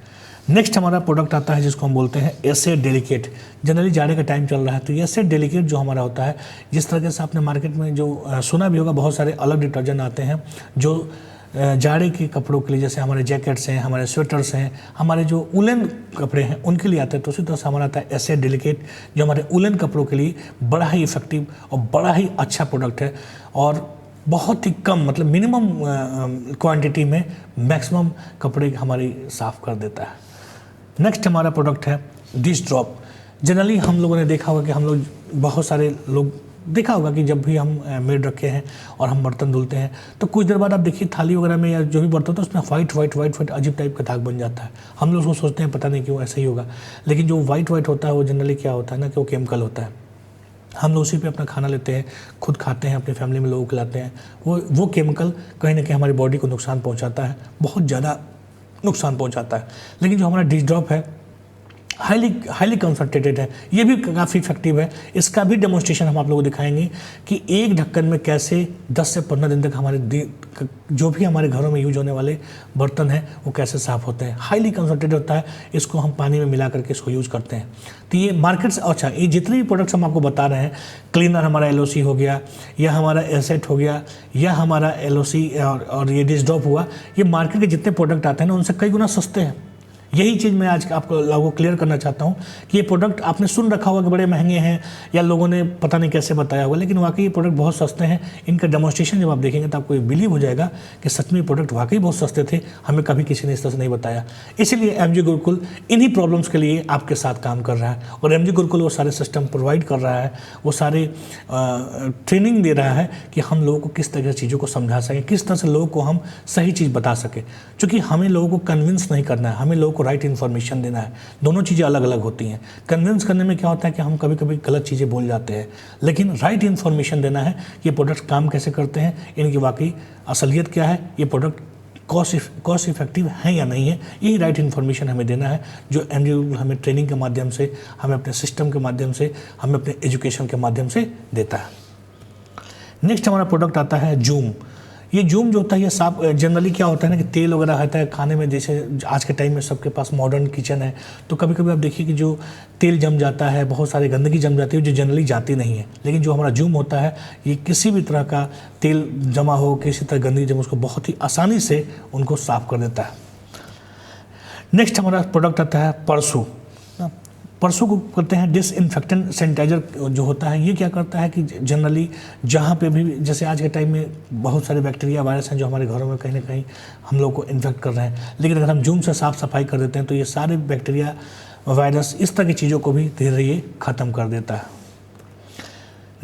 नेक्स्ट हमारा प्रोडक्ट आता है जिसको हम बोलते हैं एसे डेलिकेट। जनरली जाड़े का टाइम चल रहा है तो एसे डेलिकेट जो हमारा होता है, जिस तरह से आपने मार्केट में जो सुना भी होगा, बहुत सारे अलग डिटर्जेंट आते हैं जो जाड़े के कपड़ों के लिए, जैसे हमारे जैकेट्स हैं, हमारे स्वेटर्स हैं, हमारे जो उलन कपड़े हैं उनके लिए आते हैं। तो उसी तरह से हमारा आता है एसे डेलिकेट जो हमारे उलन कपड़ों के लिए बड़ा ही इफेक्टिव और बड़ा ही अच्छा प्रोडक्ट है और बहुत ही कम मतलब मिनिमम क्वांटिटी में मैक्सिमम कपड़े हमारी साफ़ कर देता है। नेक्स्ट हमारा प्रोडक्ट है डिश ड्रॉप। जनरली हम लोगों ने देखा होगा कि हम लोग बहुत सारे लोग देखा होगा कि जब भी हम मेड रखे हैं और हम बर्तन धुलते हैं तो कुछ देर बाद आप देखिए थाली वगैरह में या जो भी बर्तन होता है उसमें वाइट अजीब टाइप का दाग बन जाता है। हम लोग उसको सोचते हैं पता नहीं क्यों ऐसा ही होगा, लेकिन जो वाइट होता है वो जनरली क्या होता है ना कि वो केमिकल होता है। हम लोग उसी पे अपना खाना लेते हैं, खुद खाते हैं, अपनी फैमिली में लोगों को खिलाते हैं। वो केमिकल कहीं ना कहीं हमारी बॉडी को नुकसान पहुँचाता है, बहुत ज़्यादा नुकसान पहुँचाता है। लेकिन जो हमारा डिश ड्रॉप है हाईली कंसंट्रेटेड है, ये भी काफ़ी इफेक्टिव है। इसका भी डेमोन्स्ट्रेशन हम आप लोगों को दिखाएंगे कि एक ढक्कन में कैसे 10 से 15 दिन तक हमारे जो भी हमारे घरों में यूज होने वाले बर्तन हैं वो कैसे साफ़ होते हैं। हाईली कंसंट्रेटेड होता है, इसको हम पानी में मिला करके इसको यूज़ करते हैं। तो ये मार्केट से अच्छा, ये जितने भी प्रोडक्ट्स हम आपको बता रहे हैं, क्लीनर हमारा LOC हो गया या हमारा एसेट हो गया या हमारा LOC और ये डिश ड्रॉप हुआ, ये मार्केट के जितने प्रोडक्ट आते हैं ना उनसे कई गुना सस्ते हैं। यही चीज़ मैं आज आपको लोगों को क्लियर करना चाहता हूँ कि ये प्रोडक्ट आपने सुन रखा होगा कि बड़े महंगे हैं या लोगों ने पता नहीं कैसे बताया होगा, लेकिन वाकई ये प्रोडक्ट बहुत सस्ते हैं। इनका डेमोन्स्ट्रेशन जब आप देखेंगे तो आपको ये बिलीव हो जाएगा कि सच में ये प्रोडक्ट वाकई बहुत सस्ते थे, हमें कभी किसी ने इस तरह से नहीं बताया। इसीलिए MG गुरुकुल इन्हीं प्रॉब्लम्स के लिए आपके साथ काम कर रहा है और MG गुरुकुल वो सारे सिस्टम प्रोवाइड कर रहा है, वो सारे ट्रेनिंग दे रहा है कि हम लोगों को किस तरह से चीज़ों को समझा सकें, किस तरह से लोगों को हम सही चीज़ बता सकें। क्योंकि हमें लोगों को कन्विंस नहीं करना है, हमें लोगों को राइट इन्फॉर्मेशन देना है। दोनों चीज़ें अलग अलग होती हैं। कन्विंस करने में क्या होता है कि हम कभी कभी गलत चीज़ें बोल जाते हैं, लेकिन राइट इन्फॉर्मेशन देना है कि ये प्रोडक्ट्स काम कैसे करते हैं, इनकी वाकई असलियत क्या है, ये प्रोडक्ट कॉस्ट इफेक्टिव है या नहीं है, यही राइट इन्फॉर्मेशन हमें देना है, जो MG हमें ट्रेनिंग के माध्यम से, हमें अपने सिस्टम के माध्यम से, हमें अपने एजुकेशन के माध्यम से देता है। नेक्स्ट हमारा प्रोडक्ट आता है जूम। ये जूम जो होता है ये साफ जनरली क्या होता है ना कि तेल वगैरह रहता है खाने में, जैसे आज के टाइम में सबके पास मॉडर्न किचन है तो कभी कभी आप देखिए कि जो तेल जम जाता है, बहुत सारी गंदगी जम जाती है जो जनरली जाती नहीं है। लेकिन जो हमारा जूम होता है ये किसी भी तरह का तेल जमा हो, किसी तरह गंदगी जमा, उसको बहुत ही आसानी से उनको साफ़ कर देता है। नेक्स्ट हमारा प्रोडक्ट आता है परसू। परसों को करते हैं डिसइंफेक्टेंट सैनिटाइजर जो होता है। ये क्या करता है कि जनरली जहाँ पे भी, जैसे आज के टाइम में बहुत सारे बैक्टीरिया वायरस हैं जो हमारे घरों में कहीं ना कहीं हम लोग को इन्फेक्ट कर रहे हैं, लेकिन अगर हम जूम से साफ़ सफाई कर देते हैं तो ये सारे बैक्टीरिया वायरस इस तरह की चीज़ों को भी धीरे धीरे ख़त्म कर देता है।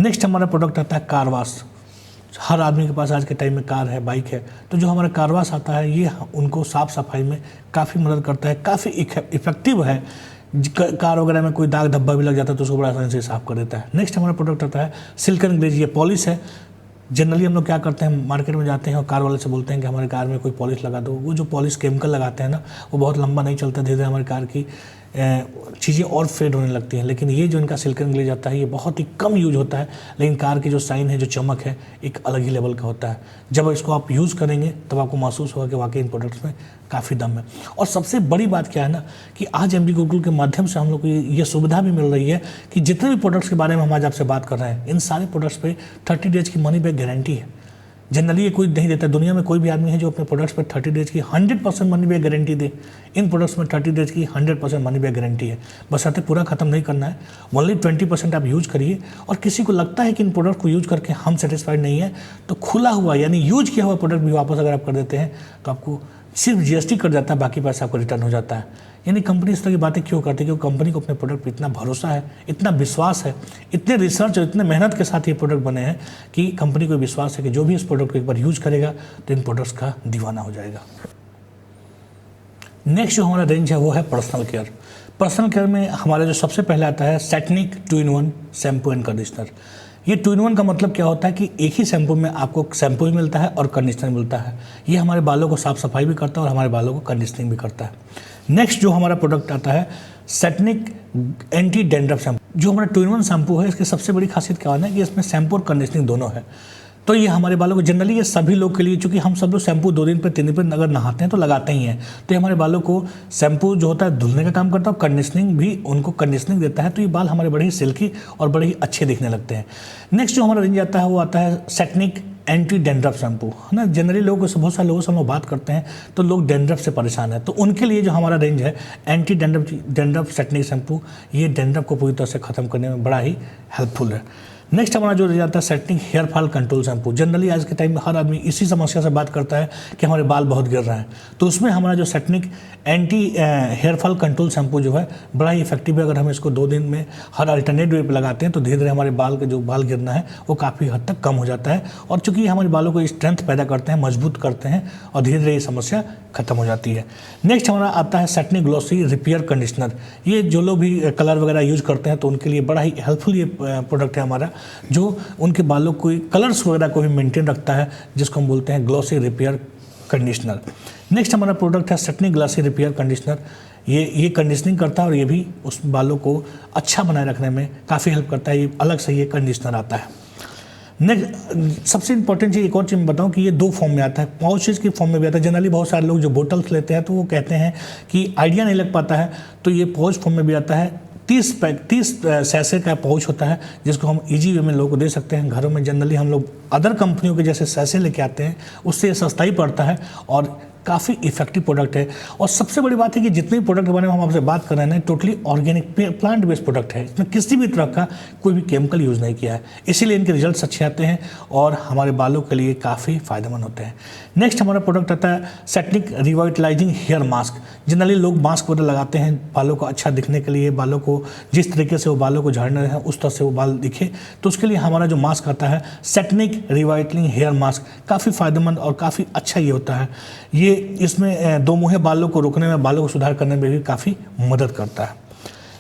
नेक्स्ट हमारा प्रोडक्ट आता है कार वॉश। हर आदमी के पास आज के टाइम में कार है, बाइक है, तो जो हमारा कार वॉश आता है ये उनको साफ़ सफाई में काफ़ी मदद करता है, काफ़ी इफेक्टिव है। कार वगैरह में कोई दाग धब्बा भी लग जाता है तो उसको बड़ा आसानी से साफ़ कर देता है। नेक्स्ट हमारा प्रोडक्ट आता है सिल्कन ग्लेज। ये पॉलिश है। जनरली हम लोग क्या करते हैं, मार्केट में जाते हैं और कार वाले से बोलते हैं कि हमारे कार में कोई पॉलिश लगा दो। वो जो पॉलिश केमिकल लगाते हैं ना, वो बहुत लंबा नहीं चलता, धीरे धीरे हमारी कार की चीज़ें और फेड होने लगती हैं। लेकिन ये जो इनका सिल्कन ग्लेज आता है ये बहुत ही कम यूज होता है, लेकिन कार की जो साइन है, जो चमक है, एक अलग ही लेवल का होता है। जब इसको आप यूज़ करेंगे तब आपको महसूस होगा कि वाकई इन प्रोडक्ट्स में काफ़ी दम है। और सबसे बड़ी बात क्या है ना कि आज एमजी गुरुकुल के माध्यम से हम लोग को ये सुविधा भी मिल रही है कि जितने भी प्रोडक्ट्स के बारे में हम आज आपसे बात कर रहे हैं, इन सारे प्रोडक्ट्स पे 30 डेज की मनी बैक गारंटी है। जनरली ये कोई नहीं देता, दुनिया में कोई भी आदमी है जो अपने प्रोडक्ट्स पर 30 डेज की 100% मनी बैक गारंटी दे। इन प्रोडक्ट्स में 30 डेज की 100% मनी बैक गारंटी है। बस आते पूरा खत्म नहीं करना है, ओनली 20% आप यूज करिए। और किसी को लगता है कि इन प्रोडक्ट को यूज करके हम सेटिस्फाइड नहीं है, तो खुला हुआ यानी यूज किया हुआ प्रोडक्ट भी वापस अगर आप कर देते हैं तो आपको सिर्फ जीएसटी कट जाता है, बाकी पैसा आपको रिटर्न हो जाता है। यानी कंपनी इस तरह की बातें क्यों करती है? क्योंकि कंपनी को अपने प्रोडक्ट पर इतना भरोसा है, इतना विश्वास है, इतने रिसर्च और इतने मेहनत के साथ ये प्रोडक्ट बने हैं कि कंपनी को विश्वास है कि जो भी इस प्रोडक्ट को एक बार यूज करेगा तो इन प्रोडक्ट्स का दीवाना हो जाएगा। नेक्स्ट जो हमारा रेंज है वो है पर्सनल केयर। पर्सनल केयर में हमारा जो सबसे पहले आता है Satinique 2-in-1 shampoo and conditioner. ये 2-in-1 का मतलब क्या होता है कि एक ही शैम्पू में आपको शैम्पू भी मिलता है और कंडीशनर मिलता है। ये हमारे बालों को साफ सफाई भी करता है और हमारे बालों को कंडीशनिंग भी करता है। नेक्स्ट जो हमारा प्रोडक्ट आता है सेटनिक एंटी डैंड्रफ शैम्पू। जो हमारा 2-in-1 शैम्पू है, इसकी सबसे बड़ी खासियत क्या है कि इसमें शैम्पू और कंडीशनिंग दोनों है। तो ये हमारे बालों को जनरली ये सभी लोग के लिए, चूंकि हम सब लोग शैम्पू 2 दिन पे 3 दिन पे अगर नहाते हैं तो लगाते ही हैं, तो ये हमारे बालों को शैम्पू जो होता है धुलने का काम करता है और कंडीशनिंग भी उनको कंडीशनिंग देता है। तो ये बाल हमारे बड़े ही सिल्की और बड़े ही अच्छे दिखने लगते हैं। नेक्स्ट जो हमारा रेंज आता है वो आता है सेटनिक एंटी डैंड्रफ शैम्पू, है ना। जनरली लोगों से, बहुत सारे लोगों से हम लोग बात करते हैं तो लोग डैंड्रफ से परेशान है, तो उनके लिए जो हमारा रेंज है एंटी डैंड्रफ सेटनिक शैम्पू, ये डैंड्रफ को पूरी तरह से ख़त्म करने में बड़ा ही हेल्पफुल है। नेक्स्ट हमारा जो रेंज आता है सेटनिक hair fall control shampoo. Generally आज के टाइम में हर आदमी इसी समस्या से बात करता है कि हमारे बाल बहुत गिर रहे हैं, तो उसमें हमारा जो सेटनिक anti hair fall control shampoo जो है बड़ा ही इफेक्टिव है। अगर हम इसको 2 दिन में हर अल्टरनेट वे पर लगाते हैं तो धीरे धीरे हमारे बाल का जो बाल गिरना है वो काफ़ी हद तक कम हो जाता है। और चूंकि ये हमारे बालों को स्ट्रेंथ पैदा करते हैं, मजबूत करते हैं और धीरे धीरे ये समस्या खत्म हो जाती है। नेक्स्ट हमारा आता है सेटनिक ग्लॉसी रिपेयर कंडीशनर। ये जो लोग भी कलर वगैरह यूज करते हैं तो उनके लिए बड़ा ही हेल्पफुल ये प्रोडक्ट है हमारा, जो उनके बालों को कलर्स वगैरह को भी मेंटेन रखता है, जिसको हम बोलते हैं ग्लॉसी रिपेयर कंडीशनर। नेक्स्ट हमारा प्रोडक्ट है सेटनिक ग्लॉसी रिपेयर कंडीशनर। ये कंडीशनिंग करता है और ये भी उस बालों को अच्छा बनाए रखने में काफ़ी हेल्प करता है। ये अलग से ये कंडीशनर आता है। नेक्स्ट सबसे इंपॉर्टेंट चीज़ एक और चीज़ मैं बताऊं कि ये 2 फॉर्म में आता है, पाउचेज की फॉर्म में भी आता है। जनरली बहुत सारे लोग जो बोतल्स लेते हैं तो वो कहते हैं कि आइडिया नहीं लग पाता है, तो ये पाउच फॉर्म में भी आता है। 30 सैसे का पाउच होता है जिसको हम इजी वे में लोगों को दे सकते हैं। घरों में जनरली हम लोग अदर कंपनियों के जैसे सैसे लेके आते हैं, उससे ये सस्ता ही पड़ता है और काफ़ी इफेक्टिव प्रोडक्ट है। और सबसे बड़ी बात है कि जितने भी प्रोडक्ट के बारे में हम आपसे बात कर रहे हैं totally organic plant based product है। इसमें किसी भी तरह का कोई भी केमिकल यूज़ नहीं किया है, इसीलिए इनके रिजल्ट्स अच्छे आते हैं और हमारे बालों के लिए काफ़ी फायदेमंद होते हैं। नेक्स्ट हमारा प्रोडक्ट आता है सेटनिक रिवाइटलाइजिंग हेयर मास्क। जनरली लोग मास्क वगैरह लगाते हैं बालों को अच्छा दिखने के लिए, बालों को जिस तरीके से वो बालों को झाड़ने हैं उस तरह से वो बाल दिखे, तो उसके लिए हमारा जो मास्क आता है सेटनिक रिवाइटलिंग हेयर मास्क काफ़ी फायदेमंद और काफ़ी अच्छा ये होता है। ये इसमें 2 मुहे बालों को रोकने में, बालों को सुधार करने में भी काफ़ी मदद करता है।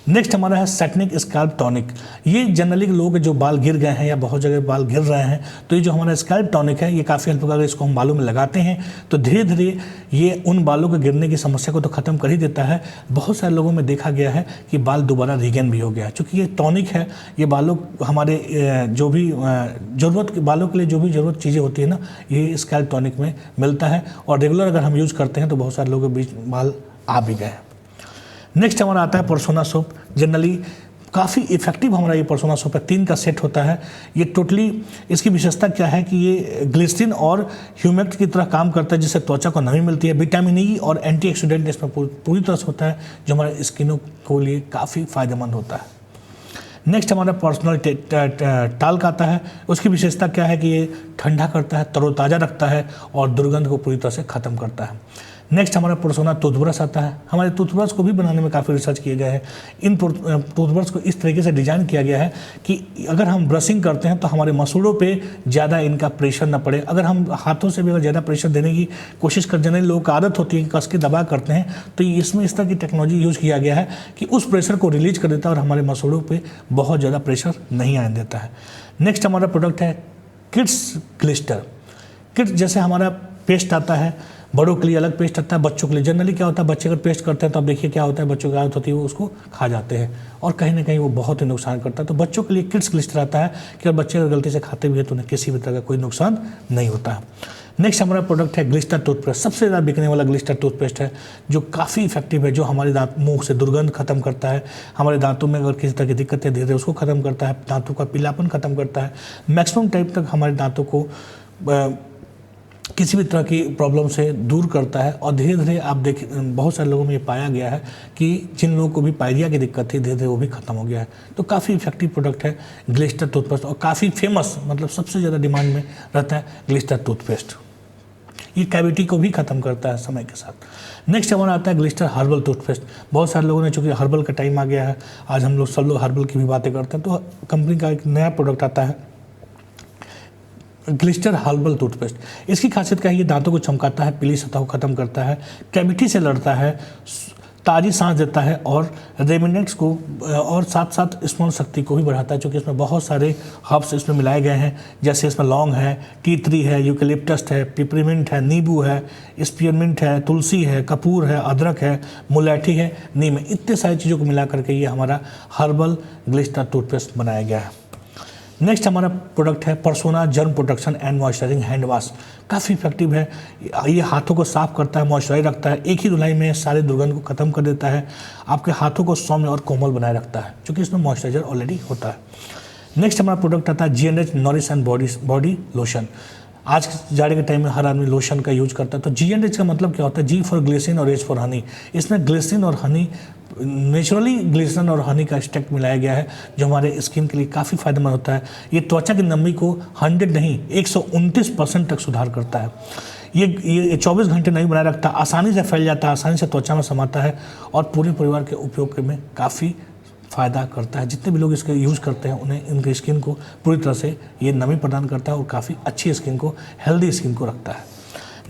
नेक्स्ट हमारा है सेटनिक स्कैल्प टॉनिक। ये जनरली लोगों के जो बाल गिर गए हैं या बहुत जगह बाल गिर रहे हैं, तो ये जो हमारा स्कैल्प टॉनिक है ये काफ़ी हेल्प करता है। इसको हम बालों में लगाते हैं तो धीरे धीरे ये उन बालों के गिरने की समस्या को तो ख़त्म कर ही देता है। बहुत सारे लोगों में देखा गया है कि बाल दोबारा रीगेन भी हो गया, चूँकि ये टॉनिक है। ये बालों हमारे जो भी ज़रूरत बालों के लिए जो भी ज़रूरत चीज़ें होती है ना, ये स्कैल्प टॉनिक में मिलता है और रेगुलर अगर हम यूज़ करते हैं तो बहुत सारे लोगों के बीच बाल आ भी गए। नेक्स्ट हमारा आता है पर्सोना सोप। जनरली काफ़ी इफेक्टिव हमारा ये पर्सोना सोप है, 3 का सेट होता है। ये टोटली इसकी विशेषता क्या है कि ये ग्लिसरीन और ह्यूमेक्ट की तरह काम करता है, जिससे त्वचा को नमी मिलती है। विटामिन ई और एंटीऑक्सीडेंट इसमें पूरी तरह से होता है, जो हमारे स्किनों को लिए काफ़ी फायदेमंद होता है। नेक्स्ट हमारा पर्सनल टाल्क आता है। उसकी विशेषता क्या है कि ये ठंडा करता है, तरोताज़ा रखता है और दुर्गंध को पूरी तरह से ख़त्म करता है। नेक्स्ट हमारा पर्सोना टूथब्रश आता है। हमारे टूथब्रश को भी बनाने में काफ़ी रिसर्च किए गए हैं। इन टूथब्रश को इस तरीके से डिज़ाइन किया गया है कि अगर हम ब्रशिंग करते हैं तो हमारे मसूड़ों पे ज़्यादा इनका प्रेशर ना पड़े। अगर हम हाथों से भी अगर ज़्यादा प्रेशर देने की कोशिश कर, जनरली लोगों को आदत होती है कि कस के दबा करते हैं, तो इसमें इस तरह की टेक्नोलॉजी यूज़ किया गया है कि उस प्रेशर को रिलीज कर देता है और हमारे मसूड़ों पर बहुत ज़्यादा प्रेशर नहीं आने देता है। नेक्स्ट हमारा प्रोडक्ट है किड्स ग्लिस्टर। किड्स जैसे हमारा पेस्ट आता है, बड़ों के लिए अलग पेस्ट आता है, बच्चों के लिए जनरली क्या होता है, बच्चे अगर पेस्ट करते हैं तो आप देखिए क्या होता है, बच्चों की आदत होती है वो उसको खा जाते हैं और कहीं ना कहीं वो बहुत ही नुकसान करता है। तो बच्चों के लिए किड्स ग्लिस्टर आता है कि अगर बच्चे अगर गलती से खाते भी हैं तो उन्हें किसी भी तरह का कोई नुकसान नहीं होता है। नेक्स्ट हमारा प्रोडक्ट है ग्लिस्टर टूथपेस्ट। सबसे ज़्यादा बिकने वाला ग्लिस्टर टूथपेस्ट है, जो काफ़ी इफेक्टिव है, जो हमारे दांत मुंह से दुर्गंध खत्म करता है, हमारे दांतों में अगर किसी तरह की दिक्कतें धीरे उसको खत्म करता है, दांतों का पीलापन खत्म करता है, मैक्सिमम टाइम तक हमारे दांतों को किसी भी तरह की प्रॉब्लम से दूर करता है। और धीरे धीरे आप देख, बहुत सारे लोगों में ये पाया गया है कि जिन लोगों को भी पायरिया की दिक्कत थी, धीरे धीरे वो भी खत्म हो गया है। तो काफ़ी इफेक्टिव प्रोडक्ट है ग्लिस्टर टूथपेस्ट, और काफ़ी फेमस, मतलब सबसे ज़्यादा डिमांड में रहता है ग्लिस्टर टूथपेस्ट। ये कैविटी को भी खत्म करता है समय के साथ। नेक्स्ट हमारा आता है ग्लिस्टर हर्बल टूथपेस्ट। बहुत सारे लोगों ने, चूँकि हर्बल का टाइम आ गया है, आज हम लोग सब लोग हर्बल की भी बातें करते हैं, तो कंपनी का एक नया प्रोडक्ट आता है ग्लिस्टर हर्बल टूथपेस्ट। इसकी खासियत क्या है, ये दांतों को चमकाता है, पीली सतह को खत्म करता है, कैविटी से लड़ता है, ताज़ी सांस देता है, और रेमिनेंट्स को और साथ साथ स्मरण शक्ति को भी बढ़ाता है, क्योंकि इसमें बहुत सारे हर्ब्स इसमें मिलाए गए हैं। जैसे इसमें लौंग है, टी ट्री है, यूकेलिप्टस है, पिपरीमिंट है, नींबू है, स्पीयरमिंट है, तुलसी है, कपूर है, अदरक है, मुलैठी है, नीम है। इतने सारी चीज़ों को मिला करके ये हमारा हर्बल ग्लिस्टर टूथपेस्ट बनाया गया है। नेक्स्ट हमारा प्रोडक्ट है persona germ protection and moisturising hand wash. काफ़ी इफेक्टिव है, ये हाथों को साफ करता है, मॉइस्चराइज रखता है, एक ही धुलाई में सारे दुर्गंध को खत्म कर देता है, आपके हाथों को सौम्य और कोमल बनाए रखता है, क्योंकि इसमें मॉइस्चराइजर ऑलरेडी होता है। नेक्स्ट हमारा प्रोडक्ट आता है G&H nourish and body lotion. आज के जाड़े के टाइम में हर आदमी लोशन का यूज करता है। तो G&H का मतलब क्या होता है, G फॉर ग्लिसरीन और H फॉर हनी। इसमें ग्लिसरीन और हनी, नेचुरली ग्लिसरीन और हनी का एक्सट्रैक्ट मिलाया गया है, जो हमारे स्किन के लिए काफ़ी फायदेमंद होता है। ये त्वचा की नमी को 100 नहीं 129% तक सुधार करता है। ये 24 घंटे नहीं बनाए रखता, आसानी से फैल जाता है, आसानी से त्वचा में समाता है, और पूरे परिवार के उपयोग में काफ़ी फ़ायदा करता है। जितने भी लोग इसका यूज़ करते हैं, उन्हें इनकी स्किन को पूरी तरह से ये नमी प्रदान करता है, और काफ़ी अच्छी स्किन को, हेल्दी स्किन को रखता है।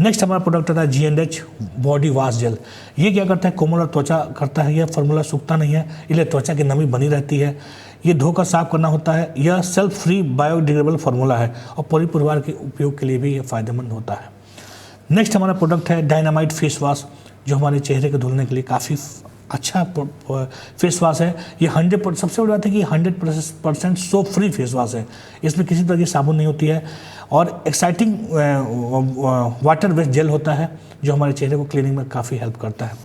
नेक्स्ट हमारा प्रोडक्ट आता है G&H बॉडी वॉश जेल। ये क्या करता है, कोमल और त्वचा करता है, यह फार्मूला सूखता नहीं है, इसलिए त्वचा की नमी बनी रहती है। ये धोकर साफ करना होता है, यह सेल्फ फ्री बायोडिग्रेडेबल फार्मूला है, और पूरे परिवार के उपयोग के लिए भी यह फ़ायदेमंद होता है। नेक्स्ट हमारा प्रोडक्ट है डायनामाइट फेस वॉश, जो हमारे चेहरे को धुलने के लिए काफ़ी अच्छा फेस वॉश है। ये 100%, सबसे बड़ी बात है कि 100% सोप फ्री फेस वॉश है, इसमें किसी तरह की साबुन नहीं होती है, और एक्साइटिंग वाटर बेस्ड जेल होता है, जो हमारे चेहरे को क्लीनिंग में काफ़ी हेल्प करता है।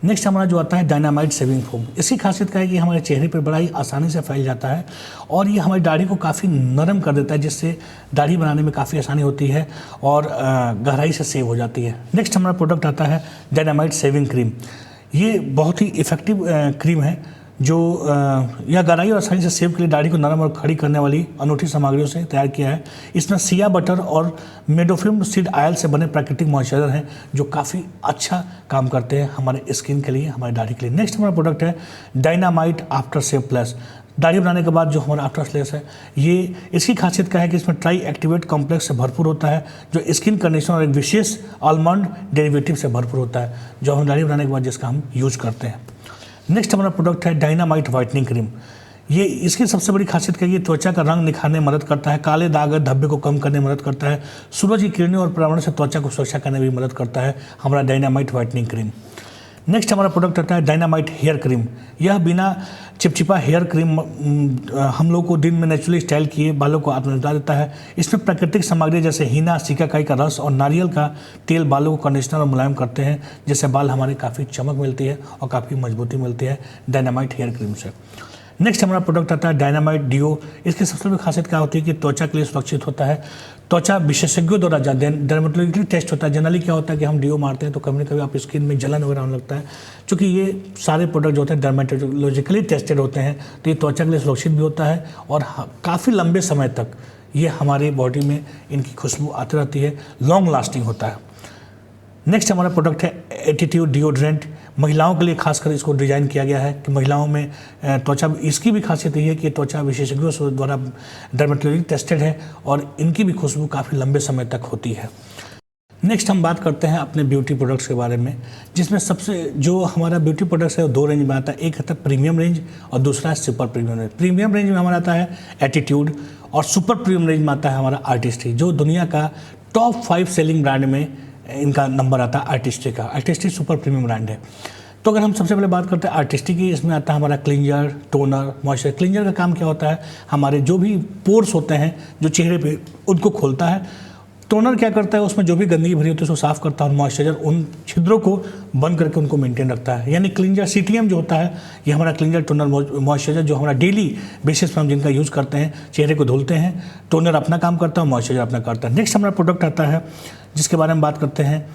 नेक्स्ट हमारा जो आता है डायनामाइट शेविंग फोम। इसकी खासियत क्या है कि हमारे चेहरे पर बड़ा ही आसानी से फैल जाता है, और ये हमारी दाढ़ी को काफ़ी नरम कर देता है, जिससे दाढ़ी बनाने में काफ़ी आसानी होती है, और गहराई से सेव हो जाती है। नेक्स्ट हमारा प्रोडक्ट आता है डायनामाइट शेविंग क्रीम। ये बहुत ही इफ़ेक्टिव क्रीम है, जो यह गहराई और आसानी से सेव के लिए दाढ़ी को नरम और खड़ी करने वाली अनूठी सामग्रियों से तैयार किया है। इसमें सिया बटर और मेडोफिल्म सीड ऑयल से बने प्राकृतिक मॉइस्चराइजर हैं, जो काफ़ी अच्छा काम करते हैं हमारे स्किन के लिए, हमारी दाढ़ी के लिए। नेक्स्ट हमारा प्रोडक्ट है डायनामाइट आफ्टर शेव प्लस। दाढ़ी बनाने के बाद जो हमारा आफ्टर स्लेस है, ये इसकी खासियत क्या है कि इसमें ट्राई एक्टिवेट कॉम्प्लेक्स से भरपूर होता है, जो स्किन कंडीशनर और एक विशेष आलमंड डेरिवेटिव से भरपूर होता है, जो हम दाढ़ी बनाने के बाद जिसका हम यूज़ करते हैं। नेक्स्ट हमारा प्रोडक्ट है डायनामाइट वाइटनिंग क्रीम। ये इसकी सबसे बड़ी खासियत क्या है, ये त्वचा का रंग निखारने में मदद करता है, काले दाग धब्बे को कम करने में मदद करता है, सूरज की किरणों और पर्यावरण से त्वचा को सुरक्षा करने में भी मदद करता है हमारा डायनामाइट वाइटनिंग क्रीम। नेक्स्ट हमारा प्रोडक्ट आता है डायनामाइट हेयर क्रीम। यह बिना चिपचिपा हेयर क्रीम हम लोग को दिन में नेचुरली स्टाइल किए बालों को आत्मनिर्भर देता है। इसमें प्राकृतिक सामग्री जैसे हीना, सिकाकाई का रस और नारियल का तेल बालों को कंडीशनर और मुलायम करते हैं, जिससे बाल हमारे काफ़ी चमक मिलती है और काफ़ी मजबूती मिलती है डायनामाइट हेयर क्रीम से। नेक्स्ट हमारा प्रोडक्ट आता है डायनामाइट डिओ। इसकी सबसे बड़ी खासियत क्या होती है कि त्वचा के लिए सुरक्षित होता है। त्वचा विशेषज्ञों द्वारा डर्मेटोलॉजिकली टेस्ट होता है। जनरली क्या होता है कि हम डिओ मारते हैं तो कभी ना कभी आप स्किन में जलन वगैरह होने लगता है। चूँकि ये सारे प्रोडक्ट जो होते हैं डर्मेटोलॉजिकली टेस्टेड होते हैं, तो ये त्वचा के लिए सुरक्षित भी होता है, और काफ़ी लंबे समय तक ये हमारी बॉडी में इनकी खुशबू आती रहती है, लॉन्ग लास्टिंग होता है। नेक्स्ट हमारा प्रोडक्ट है एटीट्यूड डिओड्रेंट। महिलाओं के लिए खासकर इसको डिज़ाइन किया गया है कि महिलाओं में त्वचा, इसकी भी खासियत ये है कि त्वचा विशेषज्ञों द्वारा डर्मेटोलॉजी टेस्टेड है, और इनकी भी खुशबू काफ़ी लंबे समय तक होती है। नेक्स्ट हम बात करते हैं अपने ब्यूटी प्रोडक्ट्स के बारे में, जिसमें सबसे जो हमारा ब्यूटी प्रोडक्ट्स है वो दो रेंज में आता है। एक आता है प्रीमियम रेंज और दूसरा है super premium range. Premium range में हमारा आता है एटीट्यूड, और सुपर प्रीमियम रेंज में आता है हमारा आर्टिस्ट्री, जो दुनिया का टॉप 5 सेलिंग ब्रांड में इनका नंबर आता है आर्टिस्ट्री का। आर्टिस्ट्री सुपर प्रीमियम ब्रांड है। तो अगर हम सबसे पहले बात करते हैं आर्टिस्ट्री की, इसमें आता है हमारा क्लिंजर, टोनर, मॉइस्चर। क्लिंजर का काम क्या होता है, हमारे जो भी पोर्स होते हैं जो चेहरे पे, उनको खोलता है। टोनर क्या करता है, उसमें जो भी गंदगी भरी होती है उसको साफ करता है और मॉइस्चराइजर उन छिद्रों को बंद करके उनको मेंटेन रखता है। यानी क्लींजर CTM जो होता है, ये हमारा क्लींजर टोनर मॉइस्चराइजर जो हमारा डेली बेसिस पर हम जिनका यूज़ करते हैं, चेहरे को धुलते हैं। टोनर अपना काम करता है, मॉइस्चराइजर अपना करता है। नेक्स्ट हमारा प्रोडक्ट आता है जिसके बारे में बात करते हैं,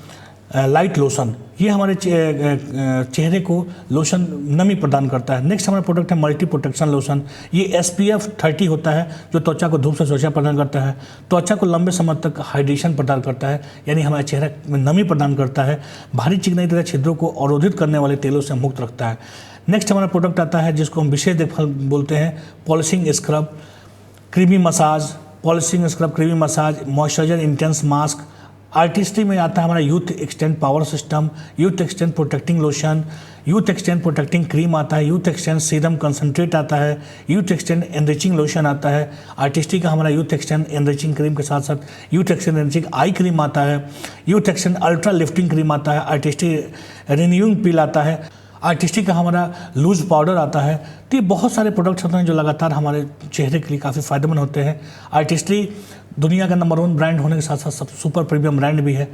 लाइट लोशन। ये हमारे चेहरे को लोशन नमी प्रदान करता है। नेक्स्ट हमारा प्रोडक्ट है मल्टी प्रोटेक्शन लोशन। ये SPF 30 होता है जो त्वचा को धूप से सुरक्षा प्रदान करता है, त्वचा को लंबे समय तक हाइड्रेशन प्रदान करता है, यानी हमारे चेहरे में नमी प्रदान करता है, भारी चिकनाई तथा छिद्रों को अवरोधित करने वाले तेलों से मुक्त रखता है। नेक्स्ट हमारा प्रोडक्ट आता है जिसको हम विशेष देखभाल बोलते हैं, polishing scrub, creamy massage, polishing scrub, creamy massage, moisturiser intense mask. Artistry में आता है हमारा youth extend power system, youth extend protecting lotion, youth extend protecting cream आता है, यूथ एक्सटेंड सीरम कंसनट्रेट आता है, यूथ एक्सटेंड एनरिचिंग लोशन आता है। आर्टिस्ट्री का हमारा यूथ एक्सटेंड एनरिचिंग क्रीम के साथ साथ youth extend enriching eye cream आता है, youth extend ultra lifting cream आता है, आर्टिस्ट्री रिन्यूइंग पिल आता है, आर्टिस्ट्री का हमारा लूज पाउडर आता है। तो ये बहुत सारे प्रोडक्ट्स होते हैं जो लगातार हमारे चेहरे के लिए काफ़ी फ़ायदेमंद होते हैं। आर्टिस्ट्री दुनिया का नंबर 1 ब्रांड होने के साथ साथ सब सुपर प्रीमियम ब्रांड भी है।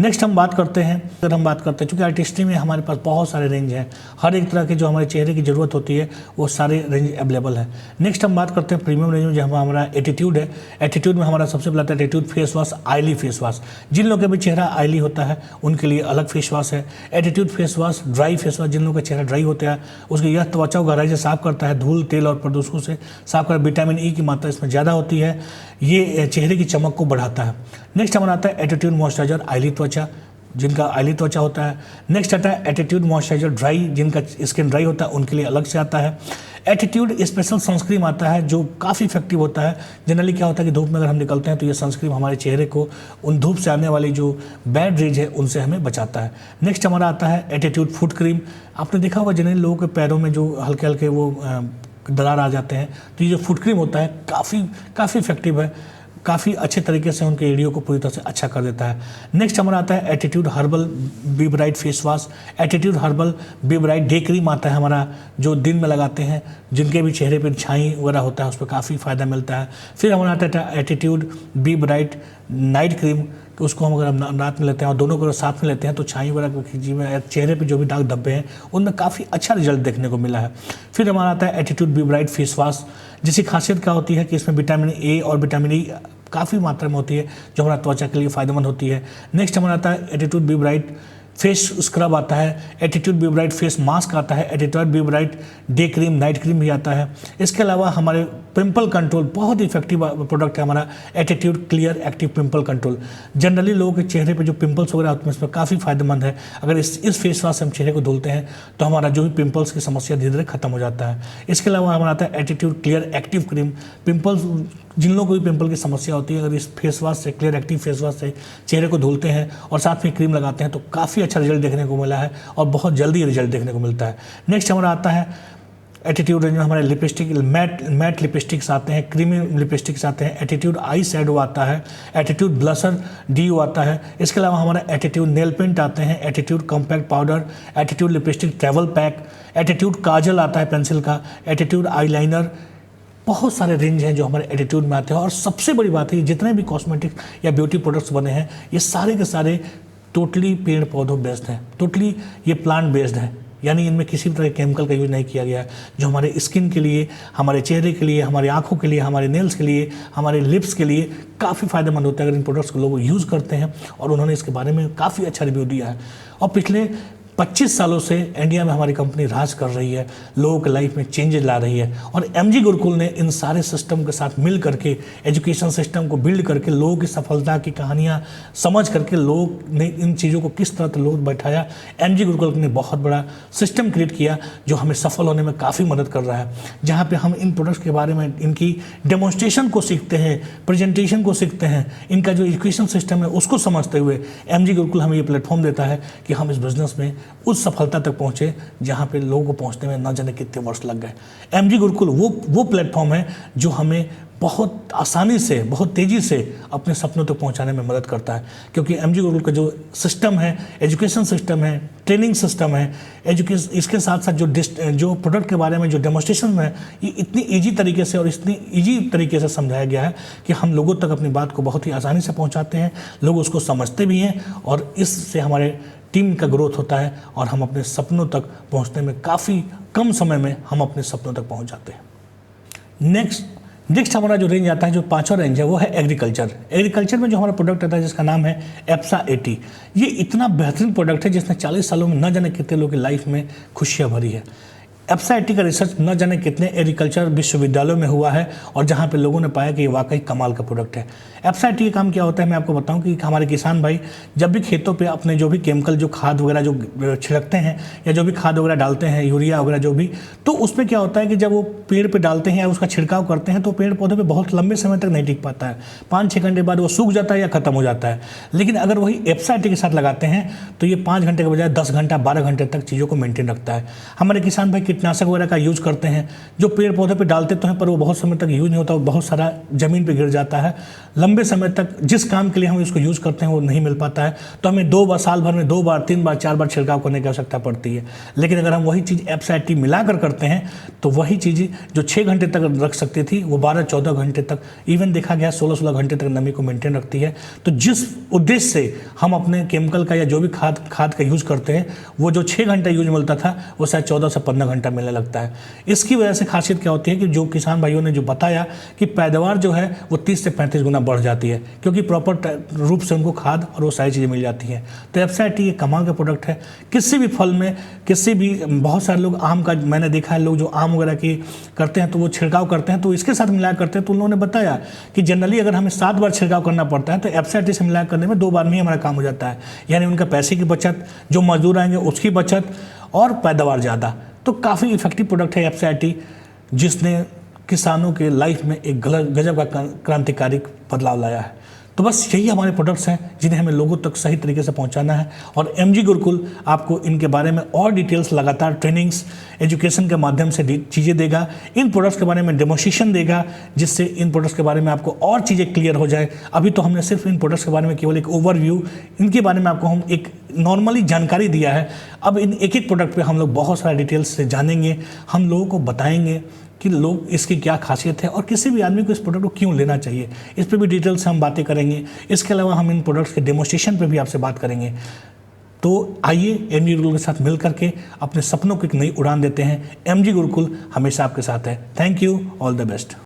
नेक्स्ट हम बात करते हैं, अगर हम बात करते हैं, चूँकि आर्टिस्ट्री में हमारे पास बहुत सारे रेंज हैं, हर एक तरह के जो हमारे चेहरे की ज़रूरत होती है वो सारे रेंज अवेलेबल है। नेक्स्ट हम बात करते हैं प्रीमियम रेंज में, जहाँ हमारा एटीट्यूड है। एटीट्यूड में हमारा सबसे पहला है Attitude face wash, oily face wash. जिन लोगों का भी चेहरा ऑयली होता है उनके लिए अलग फेस वॉश है। Attitude face wash, dry face wash, जिन लोगों का चेहरा ड्राई होता है उसकी यह त्वचा को गहराई से साफ करता है, धूल, तेल और प्रदूषकों से साफ कर। विटामिन ई की मात्रा इसमें ज़्यादा होती है, ये चेहरे की चमक को बढ़ाता है। नेक्स्ट हमारा आता है एटीट्यूड मॉइस्चराइजर, ऑयली त्वचा, जिनका ऑयली त्वचा होता है। नेक्स्ट आता है एटीट्यूड मॉइस्चराइजर ड्राई, जिनका स्किन ड्राई होता है उनके लिए अलग से आता है। एटीट्यूड स्पेशल सनस्क्रीन आता है जो काफ़ी इफेक्टिव होता है। जनरली क्या होता है कि धूप में अगर हम निकलते हैं तो ये सनस्क्रीन हमारे चेहरे को उन धूप से आने वाली जो बैड रेज है उनसे हमें बचाता है। नेक्स्ट हमारा आता है एटीट्यूड फुट क्रीम। आपने देखा होगा जनरली लोगों के पैरों में जो हल्के हल्के वो दरार आ जाते हैं, तो ये जो फुट क्रीम होता है काफ़ी इफेक्टिव है, काफ़ी अच्छे तरीके से उनके एरियो को पूरी तरह से अच्छा कर देता है। नेक्स्ट हमारा आता है attitude herbal B bright face wash. Attitude herbal B bright day cream आता है हमारा, जो दिन में लगाते हैं, जिनके भी चेहरे पर छाई वगैरह होता है उस पर काफ़ी फ़ायदा मिलता है। फिर हमारा आता है attitude B bright night cream, कि उसको हम अगर हम रात में लेते हैं और दोनों को साथ में लेते हैं तो छाई वगैरह में चेहरे पे जो भी दाग धब्बे हैं उनमें काफ़ी अच्छा रिजल्ट देखने को मिला है। फिर हमारा आता है attitude B bright face wash, जिसकी खासियत क्या होती है कि इसमें विटामिन ए और विटामिन ई काफ़ी मात्रा में होती है जो हमारा त्वचा के लिए फ़ायदेमंद होती है। नेक्स्ट हमारा आता है attitude B bright face scrub आता है, attitude B bright face mask आता है, attitude B bright day cream night cream भी आता है। इसके अलावा हमारे पिंपल कंट्रोल बहुत इफेक्टिव प्रोडक्ट है हमारा attitude clear active pimple control. Generally लोगों के चेहरे पे जो पिंपल्स वगैरह होते हैं इसमें काफ़ी फायदेमंद है। अगर इस फेस वॉश से हम चेहरे को धुलते हैं तो हमारा जो भी पिंपल्स की समस्या धीरे धीरे खत्म हो जाता है। इसके अलावा हमारा आता है Attitude clear active cream. Pimples, जिन लोगों को भी पिंपल की समस्या होती है, अगर इस फेस वॉश से, क्लियर एक्टिव फेस वॉश से चेहरे को धुलते हैं और साथ में क्रीम लगाते हैं तो काफ़ी अच्छा रिजल्ट देखने को मिला है और बहुत जल्दी रिजल्ट देखने को मिलता है। नेक्स्ट हमारा आता है एटीट्यूड रेंज में हमारे लिपस्टिक, मैट लिपस्टिक्स आते हैं, क्रीमी लिपस्टिक्स आते हैं, एटीट्यूड आई शैडो आता है, एटीट्यूड ब्लशर डीयू आता है। इसके अलावा हमारा एटीट्यूड नेल पेंट आते हैं, Attitude compact powder, Attitude lipstick travel pack, Attitude काजल आता है पेंसिल का, एटीट्यूड आईलाइनर। बहुत सारे रेंज हैं जो हमारे एटीट्यूड में आते हैं। और सबसे बड़ी बात है, जितने भी कॉस्मेटिक्स या ब्यूटी प्रोडक्ट्स बने हैं ये सारे के सारे टोटली पेड़ पौधों बेस्ड हैं, टोटली ये प्लांट बेस्ड है, यानी इनमें किसी भी तरह के केमिकल का यूज नहीं किया गया है, जो हमारे स्किन के लिए, हमारे चेहरे के लिए, हमारी आंखों के लिए, हमारे नेल्स के लिए, हमारे लिप्स के लिए काफ़ी फायदेमंद होता है अगर इन प्रोडक्ट्स को लोग यूज़ करते हैं। और उन्होंने इसके बारे में काफ़ी अच्छा रिव्यू दिया है। और पिछले 25 सालों से इंडिया में हमारी कंपनी राज कर रही है, लोगों के लाइफ में चेंजेस ला रही है। और MG गुरुकुल ने इन सारे सिस्टम के साथ मिल करके, एजुकेशन सिस्टम को बिल्ड करके, लोगों की सफलता की कहानियाँ समझ करके लोग ने इन चीज़ों को किस तरह लोग बैठाया। MG गुरुकुल ने बहुत बड़ा सिस्टम क्रिएट किया जो हमें सफल होने में काफ़ी मदद कर रहा है, जहाँ पर हम इन प्रोडक्ट्स के बारे में, इनकी डेमोन्स्ट्रेशन को सीखते हैं, प्रेजेंटेशन को सीखते हैं, इनका जो एजुकेशन सिस्टम है उसको समझते हुए MG गुरुकुल हमें ये प्लेटफॉर्म देता है कि हम इस बिज़नेस में उस सफलता तक पहुँचे जहाँ पे लोगों को पहुँचने में न जाने कितने वर्ष लग गए। MG गुरुकुल वो प्लेटफॉर्म है जो हमें बहुत आसानी से, बहुत तेज़ी से अपने सपनों तक पहुंचाने में मदद करता है, क्योंकि MG गुरुकुल का जो सिस्टम है, एजुकेशन सिस्टम है, ट्रेनिंग सिस्टम है, इसके साथ साथ जो प्रोडक्ट के बारे में जो डेमोस्ट्रेशन है, ये इतनी ईजी तरीके से और इतनी ईजी तरीके से समझाया गया है कि हम लोगों तक अपनी बात को बहुत ही आसानी से पहुँचाते हैं, लोग उसको समझते भी हैं और इससे हमारे टीम का ग्रोथ होता है और हम अपने सपनों तक पहुँचने में काफ़ी कम समय में हम अपने सपनों तक पहुँच जाते हैं। नेक्स्ट हमारा जो रेंज आता है, जो पांचवा रेंज है, वो है एग्रीकल्चर में जो हमारा प्रोडक्ट आता है जिसका नाम है एप्सा 80। ये इतना बेहतरीन प्रोडक्ट है जिसने 40 सालों में न जाने कितने लोगों की लाइफ में खुशियाँ भरी है। एप्सा 80 का रिसर्च न जाने कितने एग्रीकल्चर विश्वविद्यालयों में हुआ है और जहाँ पे लोगों ने पाया कि ये वाकई कमाल का प्रोडक्ट है। एप्सा 80 का काम क्या होता है मैं आपको बताऊं कि हमारे किसान भाई जब भी खेतों पे अपने जो भी केमिकल, जो खाद वगैरह जो छिड़कते हैं या जो भी खाद वगैरह डालते हैं, यूरिया वगैरह जो भी, तो उसमें क्या होता है कि जब वो पेड़ पर डालते हैं या उसका छिड़काव करते हैं तो पेड़ पौधे पर बहुत लंबे समय तक नहीं टिक पाता है। 5-6 घंटे बाद वो सूख जाता है या ख़त्म हो जाता है। लेकिन अगर वही एप्सा 80 के साथ लगाते हैं तो ये 5 घंटे के बजाय 10 घंटा 12 घंटे तक चीज़ों को मेंटेन रखता है। हमारे किसान भाई कीटनाशक वगैरह का यूज करते हैं, जो पेड़ पौधे पे डालते तो हैं पर वो बहुत समय तक यूज नहीं होता, बहुत सारा ज़मीन पे गिर जाता है। लंबे समय तक जिस काम के लिए हम इसको यूज़ करते हैं वो नहीं मिल पाता है, तो हमें 2 बार, साल भर में 2 बार, 3 बार, 4 बार छिड़काव करने की आवश्यकता पड़ती है। लेकिन अगर हम वही चीज़ एप्सा 80 मिलाकर करते हैं तो वही चीज़ जो 6 घंटे तक रख सकती थी वो 12-14 घंटे तक, इवन देखा गया 16-16 घंटे तक नमी को मेंटेन रखती है। तो जिस उद्देश्य से हम अपने केमिकल का या जो भी खाद का यूज़ करते हैं, वो जो 6 घंटा यूज मिलता था वो शायद 14 से 15 घंटा मिलने लगता है। इसकी वजह से खासियत क्या होती है कि जो किसान भाइयों ने जो बताया कि पैदावार जो है वो 30 से 35 गुना बढ़ जाती है, क्योंकि प्रॉपर रूप से उनको खाद और वो सारी चीज़ें मिल जाती हैं। तो एप्सा 80 ये कमाल का प्रोडक्ट है। किसी भी फल में, किसी भी, बहुत सारे लोग आम का, मैंने देखा है लोग जो आम वगैरह की करते हैं तो वो छिड़काव करते हैं तो इसके साथ मिलाया करते हैं। तो उन्होंने बताया कि जनरली अगर हमें 7 बार छिड़काव करना पड़ता है तो एप्सा 80 से मिलाया करने में 2 बार में ही हमारा काम हो जाता है। यानी उनका पैसे की बचत, जो मजदूर आएंगे उसकी बचत और पैदावार ज़्यादा। तो काफ़ी इफेक्टिव प्रोडक्ट है एप्सा 80, जिसने किसानों के लाइफ में एक गजब का क्रांतिकारी बदलाव लाया है। तो बस यही हमारे प्रोडक्ट्स हैं जिन्हें हमें लोगों तक सही तरीके से पहुंचाना है, और MG गुरुकुल आपको इनके बारे में और डिटेल्स, लगातार ट्रेनिंग्स, एजुकेशन के माध्यम से चीज़ें देगा, इन प्रोडक्ट्स के बारे में डेमोस्ट्रेशन देगा, जिससे इन प्रोडक्ट्स के बारे में आपको और चीज़ें क्लियर हो जाए। अभी तो हमने सिर्फ इन प्रोडक्ट्स के बारे में केवल एक ओवरव्यू, इनके बारे में आपको हम एक नॉर्मली जानकारी दिया है। अब इन एक प्रोडक्ट पर हम लोग बहुत सारा डिटेल्स से जानेंगे, हम लोगों को बताएंगे कि लोग इसकी क्या खासियत है और किसी भी आदमी को इस प्रोडक्ट को क्यों लेना चाहिए, इस पर भी डिटेल से हम बातें करेंगे। इसके अलावा हम इन प्रोडक्ट्स के डेमोस्ट्रेशन पे भी आपसे बात करेंगे। तो आइए MG गुरुकुल के साथ मिल करके अपने सपनों को एक नई उड़ान देते हैं। MG गुरुकुल हमेशा आपके साथ है। Thank you, all the best.